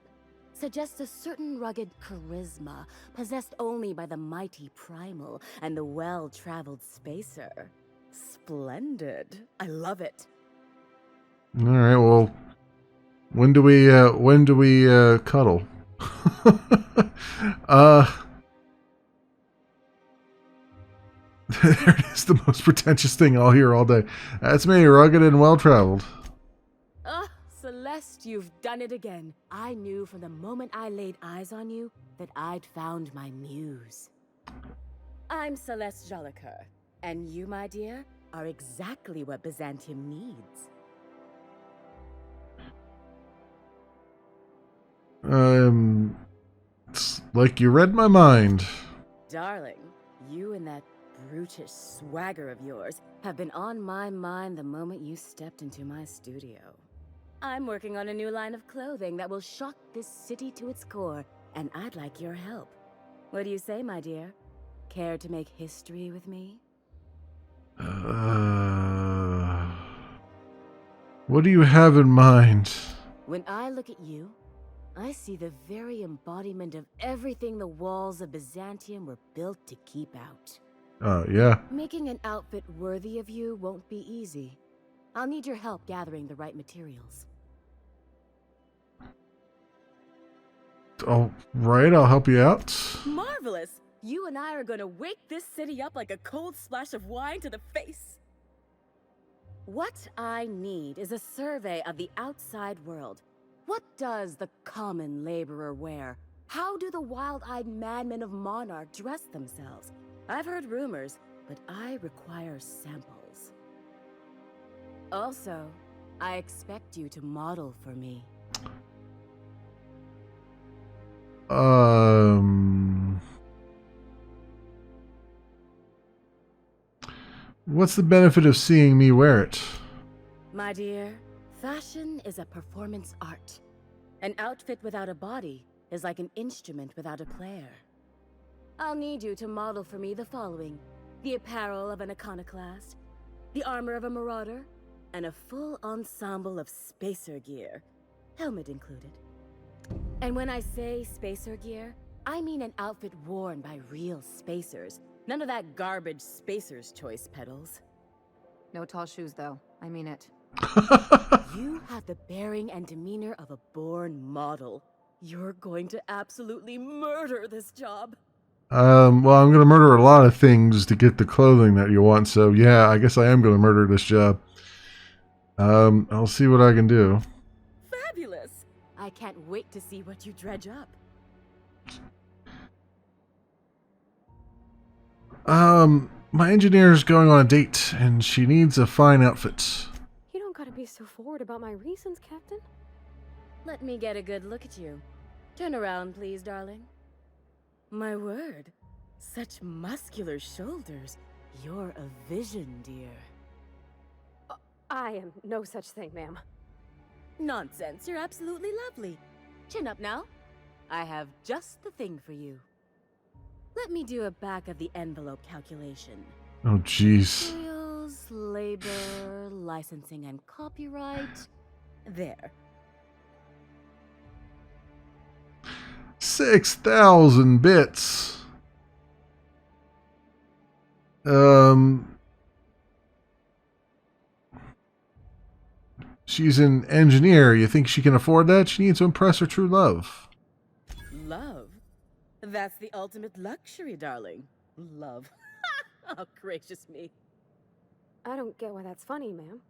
suggests a certain rugged charisma possessed only by the mighty primal and the well-traveled spacer. Splendid. I love it. Alright, well, when do we cuddle? There it is, the most pretentious thing I'll hear all day. That's me, rugged and well-traveled. Celeste, you've done it again. I knew from the moment I laid eyes on you that I'd found my muse. I'm Celeste Jolicoeur, and you, my dear, are exactly what Byzantium needs. It's like you read my mind. Darling, you and that brutish swagger of yours have been on my mind the moment you stepped into my studio. I'm working on a new line of clothing that will shock this city to its core, and I'd like your help. What do you say, my dear? Care to make history with me? What do you have in mind? When I look at you, I see the very embodiment of everything the walls of Byzantium were built to keep out. Yeah. Making an outfit worthy of you won't be easy. I'll need your help gathering the right materials. All right, I'll help you out. Marvelous! You and I are gonna wake this city up like a cold splash of wine to the face. What I need is a survey of the outside world. What does the common laborer wear? How do the wild-eyed madmen of Monarch dress themselves? I've heard rumors, but I require samples. Also, I expect you to model for me. What's the benefit of seeing me wear it? My dear, fashion is a performance art. An outfit without a body is like an instrument without a player. I'll need you to model for me the following: the apparel of an iconoclast, the armor of a marauder, and a full ensemble of spacer gear, helmet included. And when I say spacer gear, I mean an outfit worn by real spacers. None of that garbage spacer's choice pedals. No tall shoes, though. I mean it. You have the bearing and demeanor of a born model. You're going to absolutely murder this job. Well, I'm going to murder a lot of things to get the clothing that you want, so yeah, I guess I am going to murder this job. I'll see what I can do. Fabulous! I can't wait to see what you dredge up. My engineer's going on a date, and she needs a fine outfit. You don't gotta be so forward about my reasons, Captain. Let me get a good look at you. Turn around, please, darling. My word, such muscular shoulders. You're a vision, dear. I am no such thing, ma'am. Nonsense, you're absolutely lovely. Chin up now. I have just the thing for you. Let me do a back-of-the-envelope calculation. Oh, jeez. Materials, labor, licensing, and copyright. There. 6,000 bits. She's an engineer. You think she can afford that? She needs to impress her true love. Love? That's the ultimate luxury, darling. Love. Oh, gracious me. I don't get why that's funny, ma'am.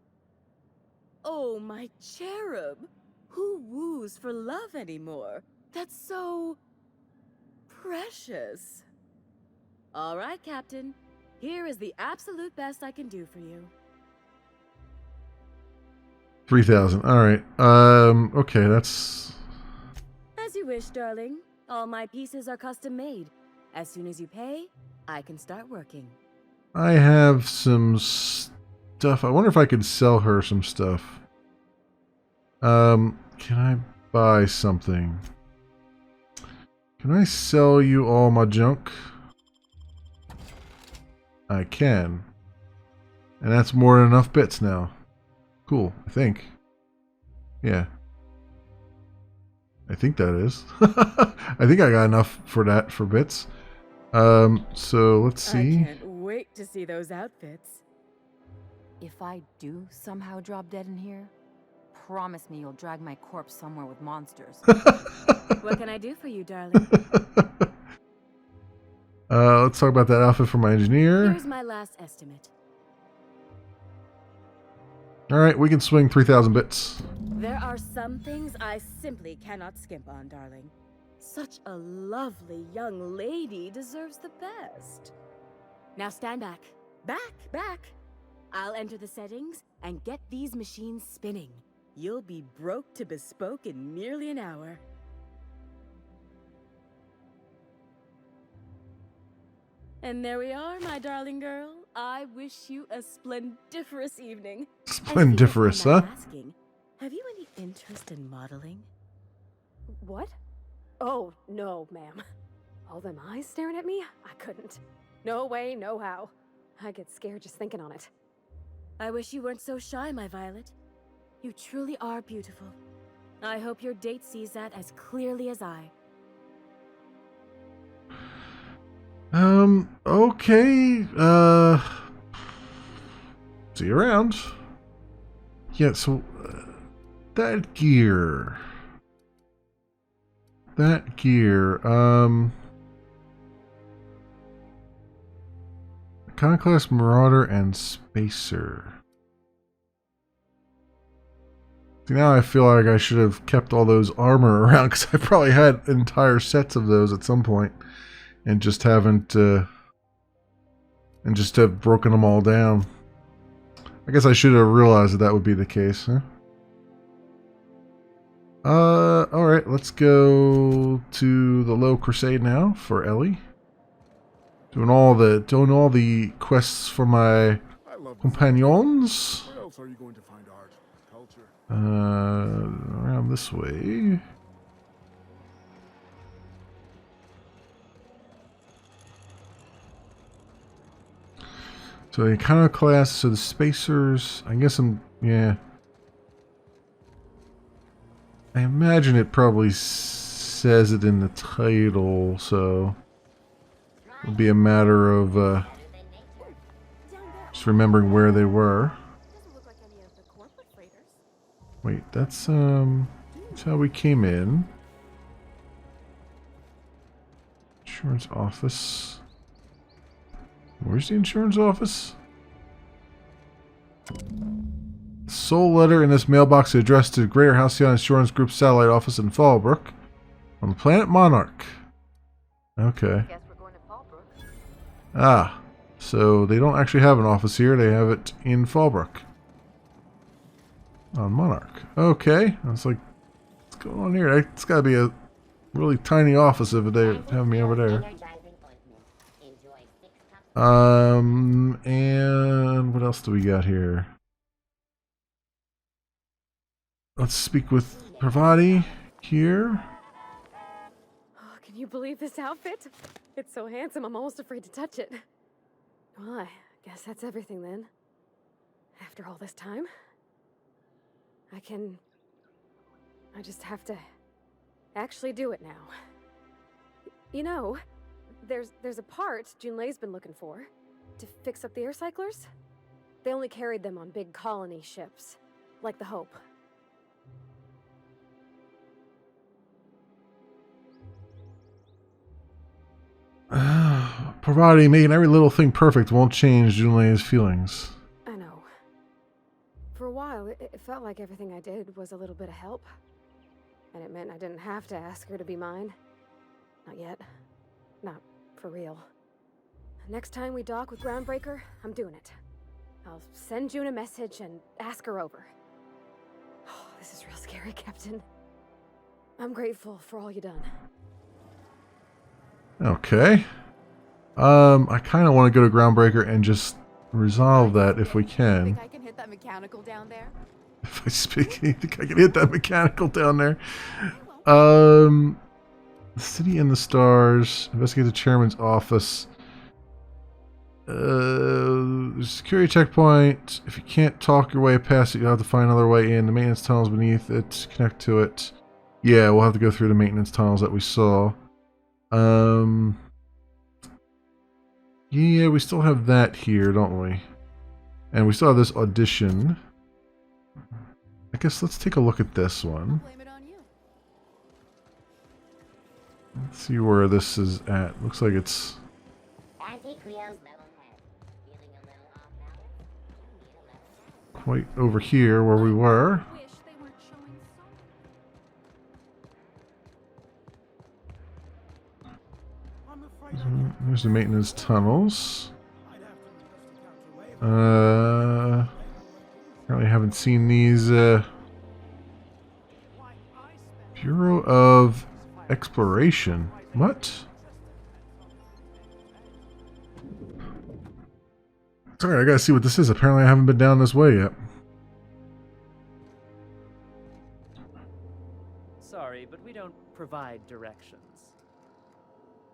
Oh, my cherub. Who woos for love anymore? That's so precious. All right, Captain. Here is the absolute best I can do for you. 3,000. All right. Okay, that's... As you wish, darling. All my pieces are custom made. As soon as you pay, I can start working. I have some stuff. I wonder if I could sell her some stuff. Can I buy something? Can I sell you all my junk? I can. And that's more than enough bits now. Cool, I think. Yeah. I think that is. I think I got enough for that for bits. So let's see. I can't wait to see those outfits. If I do somehow drop dead in here, promise me you'll drag my corpse somewhere with monsters. What can I do for you, darling? Let's talk about that outfit for my engineer. Here's my last estimate. Alright, we can swing 3,000 bits. There are some things I simply cannot skimp on, darling. Such a lovely young lady deserves the best. Now stand back. Back! I'll enter the settings and get these machines spinning. You'll be broke to bespoke in nearly an hour. And there we are, my darling girl. I wish you a splendiferous evening. Splendiferous, huh? Asking, have you any interest in modeling? What? Oh, no, ma'am. All them eyes staring at me? I couldn't. No way, no how. I get scared just thinking on it. I wish you weren't so shy, my Violet. You truly are beautiful. I hope your date sees that as clearly as I. Okay. See you around. Yeah, so that gear. Iconoclast, Marauder, and Spacer. See, now I feel like I should have kept all those armor around, because I probably had entire sets of those at some point, and just haven't, and just have broken them all down. I guess I should have realized that would be the case, huh? Alright, let's go to the Low Crusade now for Ellie. Doing all the quests for my companions. Where else are you going to find art, culture? Around this way. So the Iconoclast, so the Spacers, I guess yeah. I imagine it probably says it in the title, so it'll be a matter of just remembering where they were. Wait, that's how we came in. Insurance office. Where's the insurance office? The sole letter in this mailbox is addressed to Greater Halcyon Insurance Group satellite office in Fallbrook on the planet Monarch. Okay. Ah, so they don't actually have an office here. They have it in Fallbrook on Monarch. Okay, I was like, what's going on here? It's got to be a really tiny office if they have me over there. And what else do we got here? Let's speak with Pravati here. Oh, can you believe this outfit? It's so handsome, I'm almost afraid to touch it. Well, I guess that's everything then. After all this time, I just have to actually do it now. You know, there's a part Junlei's been looking for to fix up the air cyclers. They only carried them on big colony ships, like the Hope. Pravati, making every little thing perfect won't change Junlei's feelings. I know. For a while, it felt like everything I did was a little bit of help. And it meant I didn't have to ask her to be mine. Not yet. Not for real. Next time we dock with Groundbreaker, I'm doing it. I'll send June a message and ask her over. Oh, this is real scary, Captain. I'm grateful for all you done. Okay. I kind of want to go to Groundbreaker and just resolve that if we can. Think I can hit that mechanical down there? If I speak, you think I can hit that mechanical down there? The City in the Stars. Investigate the chairman's office. Security checkpoint. If you can't talk your way past it, you'll have to find another way in. The maintenance tunnels beneath it. Connect to it. Yeah, we'll have to go through the maintenance tunnels that we saw. Yeah, we still have that here, don't we? And we still have this audition. I guess let's take a look at this one. Let's see where this is at. Looks like it's quite over here where we were. There's the maintenance tunnels. Apparently haven't seen these, Bureau of Exploration. What? Sorry, I gotta see what this is. Apparently I haven't been down this way yet. Sorry, but we don't provide directions.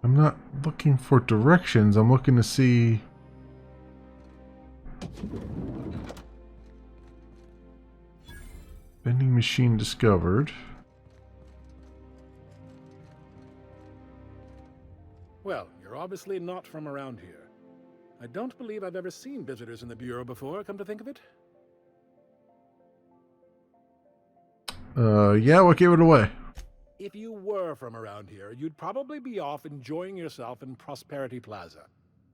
I'm not looking for directions. I'm looking to see... Vending machine discovered. Well, you're obviously not from around here. I don't believe I've ever seen visitors in the Bureau before, come to think of it. Yeah, what gave it away? If you were from around here, you'd probably be off enjoying yourself in Prosperity Plaza,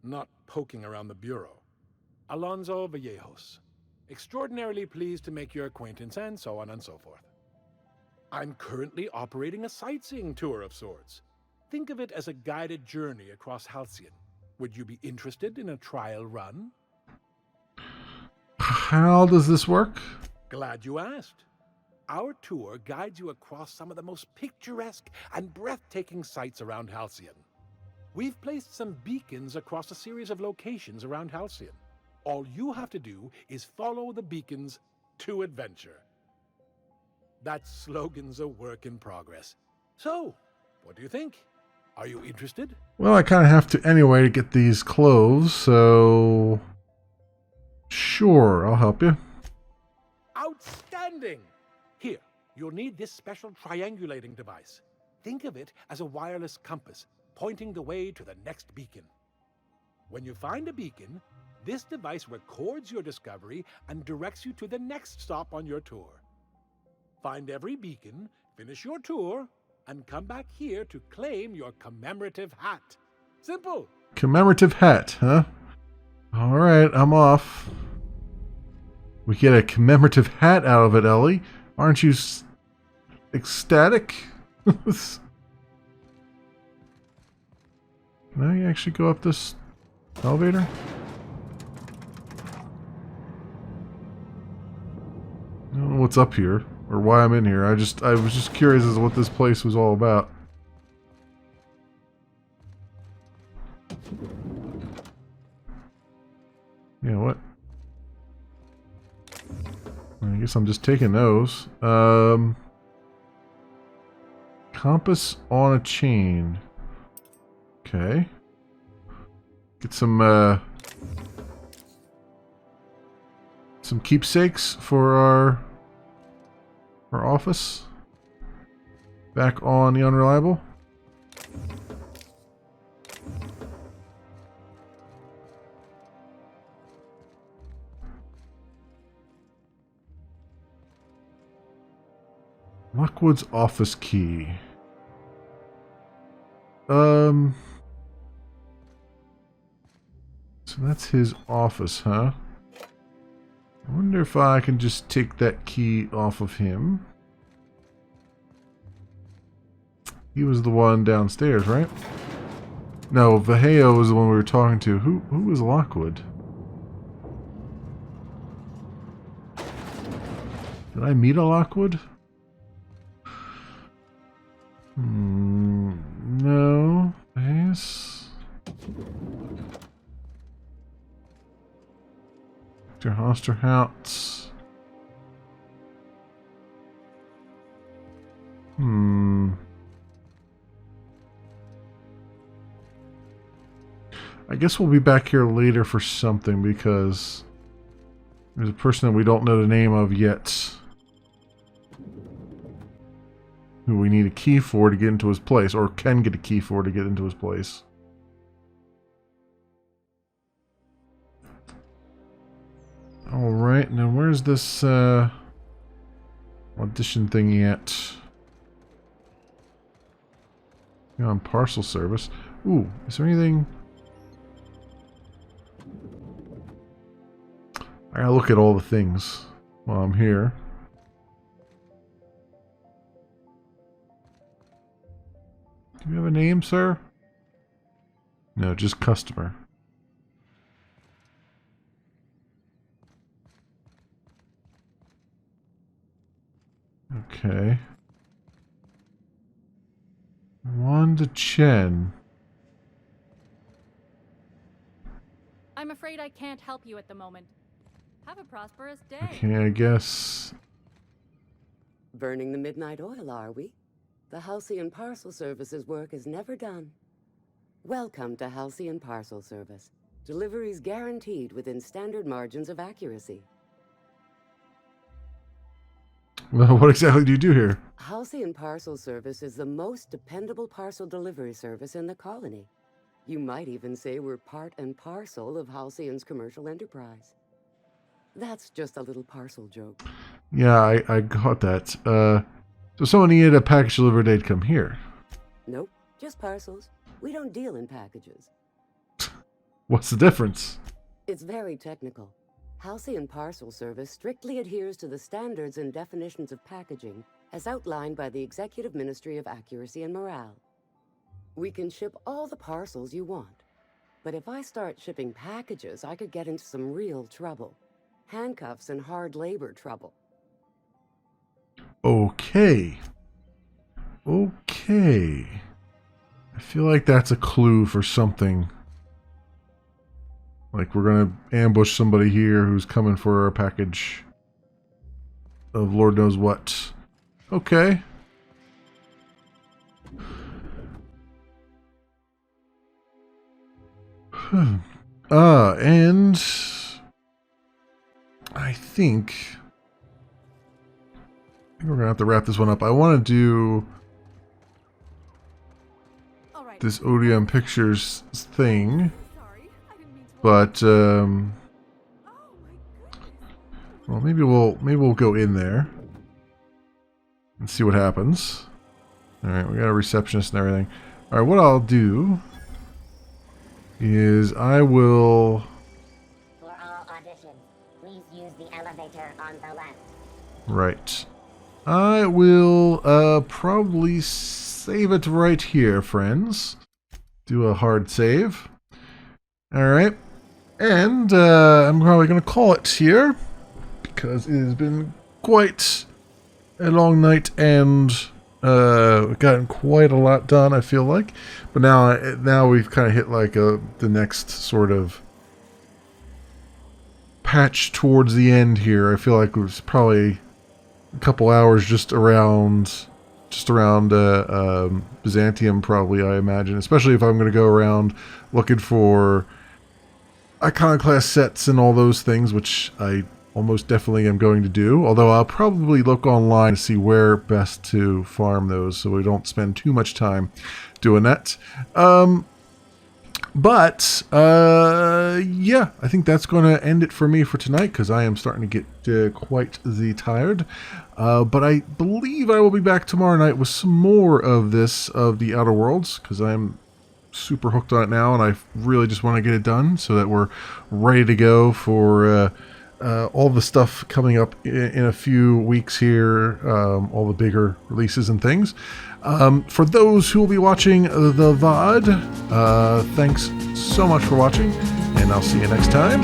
not poking around the Bureau. Alonso Vallejos. Extraordinarily pleased to make your acquaintance, and so on and so forth. I'm currently operating a sightseeing tour of sorts. Think of it as a guided journey across Halcyon. Would you be interested in a trial run? How does this work? Glad you asked. Our tour guides you across some of the most picturesque and breathtaking sights around Halcyon. We've placed some beacons across a series of locations around Halcyon. All you have to do is follow the beacons to adventure. That slogan's a work in progress. So, what do you think? Are you interested? Well, I kind of have to anyway to get these clothes, so... Sure, I'll help you. Outstanding! Here, you'll need this special triangulating device. Think of it as a wireless compass, pointing the way to the next beacon. When you find a beacon, this device records your discovery and directs you to the next stop on your tour. Find every beacon, finish your tour, and come back here to claim your commemorative hat. Simple. Commemorative hat, huh? Alright, I'm off. We get a commemorative hat out of it, Ellie. Aren't you ecstatic? Can I actually go up this elevator? I don't know what's up here, or why I'm in here. I was just curious as to what this place was all about. Yeah, what? I guess I'm just taking those. Compass on a chain. Okay. Get some keepsakes for our office. Back on the Unreliable. Lockwood's office key. So that's his office, huh? I wonder if I can just take that key off of him. He was the one downstairs, right? No, Vallejo was the one we were talking to. Who was Lockwood? Did I meet a Lockwood? No. Yes. Dr. Hosterhout. I guess we'll be back here later for something because there's a person that we don't know the name of yet who we need a key for to get into his place, or can get a key for to get into his place. Alright, now where's this audition thing at? On parcel service. Ooh, is there anything? I gotta look at all the things while I'm here. Do you have a name, sir? No, just customer. Okay. Wanda Chen. I'm afraid I can't help you at the moment. Have a prosperous day. Okay, I guess. Burning the midnight oil, are we? The Halcyon Parcel Service's work is never done. Welcome to Halcyon Parcel Service. Deliveries guaranteed within standard margins of accuracy. Well, what exactly do you do here? Halcyon Parcel Service is the most dependable parcel delivery service in the colony. You might even say we're part and parcel of Halcyon's commercial enterprise. That's just a little parcel joke. Yeah, I got that. So someone needed a package delivered, they'd come here. Nope, just parcels. We don't deal in packages. What's the difference? It's very technical. Halcyon Parcel Service strictly adheres to the standards and definitions of packaging as outlined by the Executive Ministry of Accuracy and Morale. We can ship all the parcels you want. But if I start shipping packages, I could get into some real trouble. Handcuffs and hard labor trouble. Okay. Okay. I feel like that's a clue for something. Like we're gonna ambush somebody here who's coming for a package of Lord knows what. Okay. And I think we're gonna have to wrap this one up. I want to do this ODM Pictures thing, but well, maybe we'll go in there and see what happens. All right, we got a receptionist and everything. All right, what I'll do is I will. For all auditions, please use the elevator on the left. Right. I will probably save it right here, friends. Do a hard save. Alright. And I'm probably going to call it here, because it has been quite a long night and we've gotten quite a lot done, I feel like. But now we've kind of hit like the next sort of patch towards the end here. I feel like it was probably a couple hours just around Byzantium, probably, I imagine. Especially if I'm going to go around looking for Iconoclast sets and all those things, which I almost definitely am going to do. Although I'll probably look online to see where best to farm those, so we don't spend too much time doing that. Yeah, I think that's going to end it for me for tonight, because I am starting to get quite tired. But I believe I will be back tomorrow night with some more of this, of the Outer Worlds, because I'm super hooked on it now, and I really just want to get it done so that we're ready to go for all the stuff coming up in a few weeks here, all the bigger releases and things. For those who will be watching the VOD, thanks so much for watching, and I'll see you next time.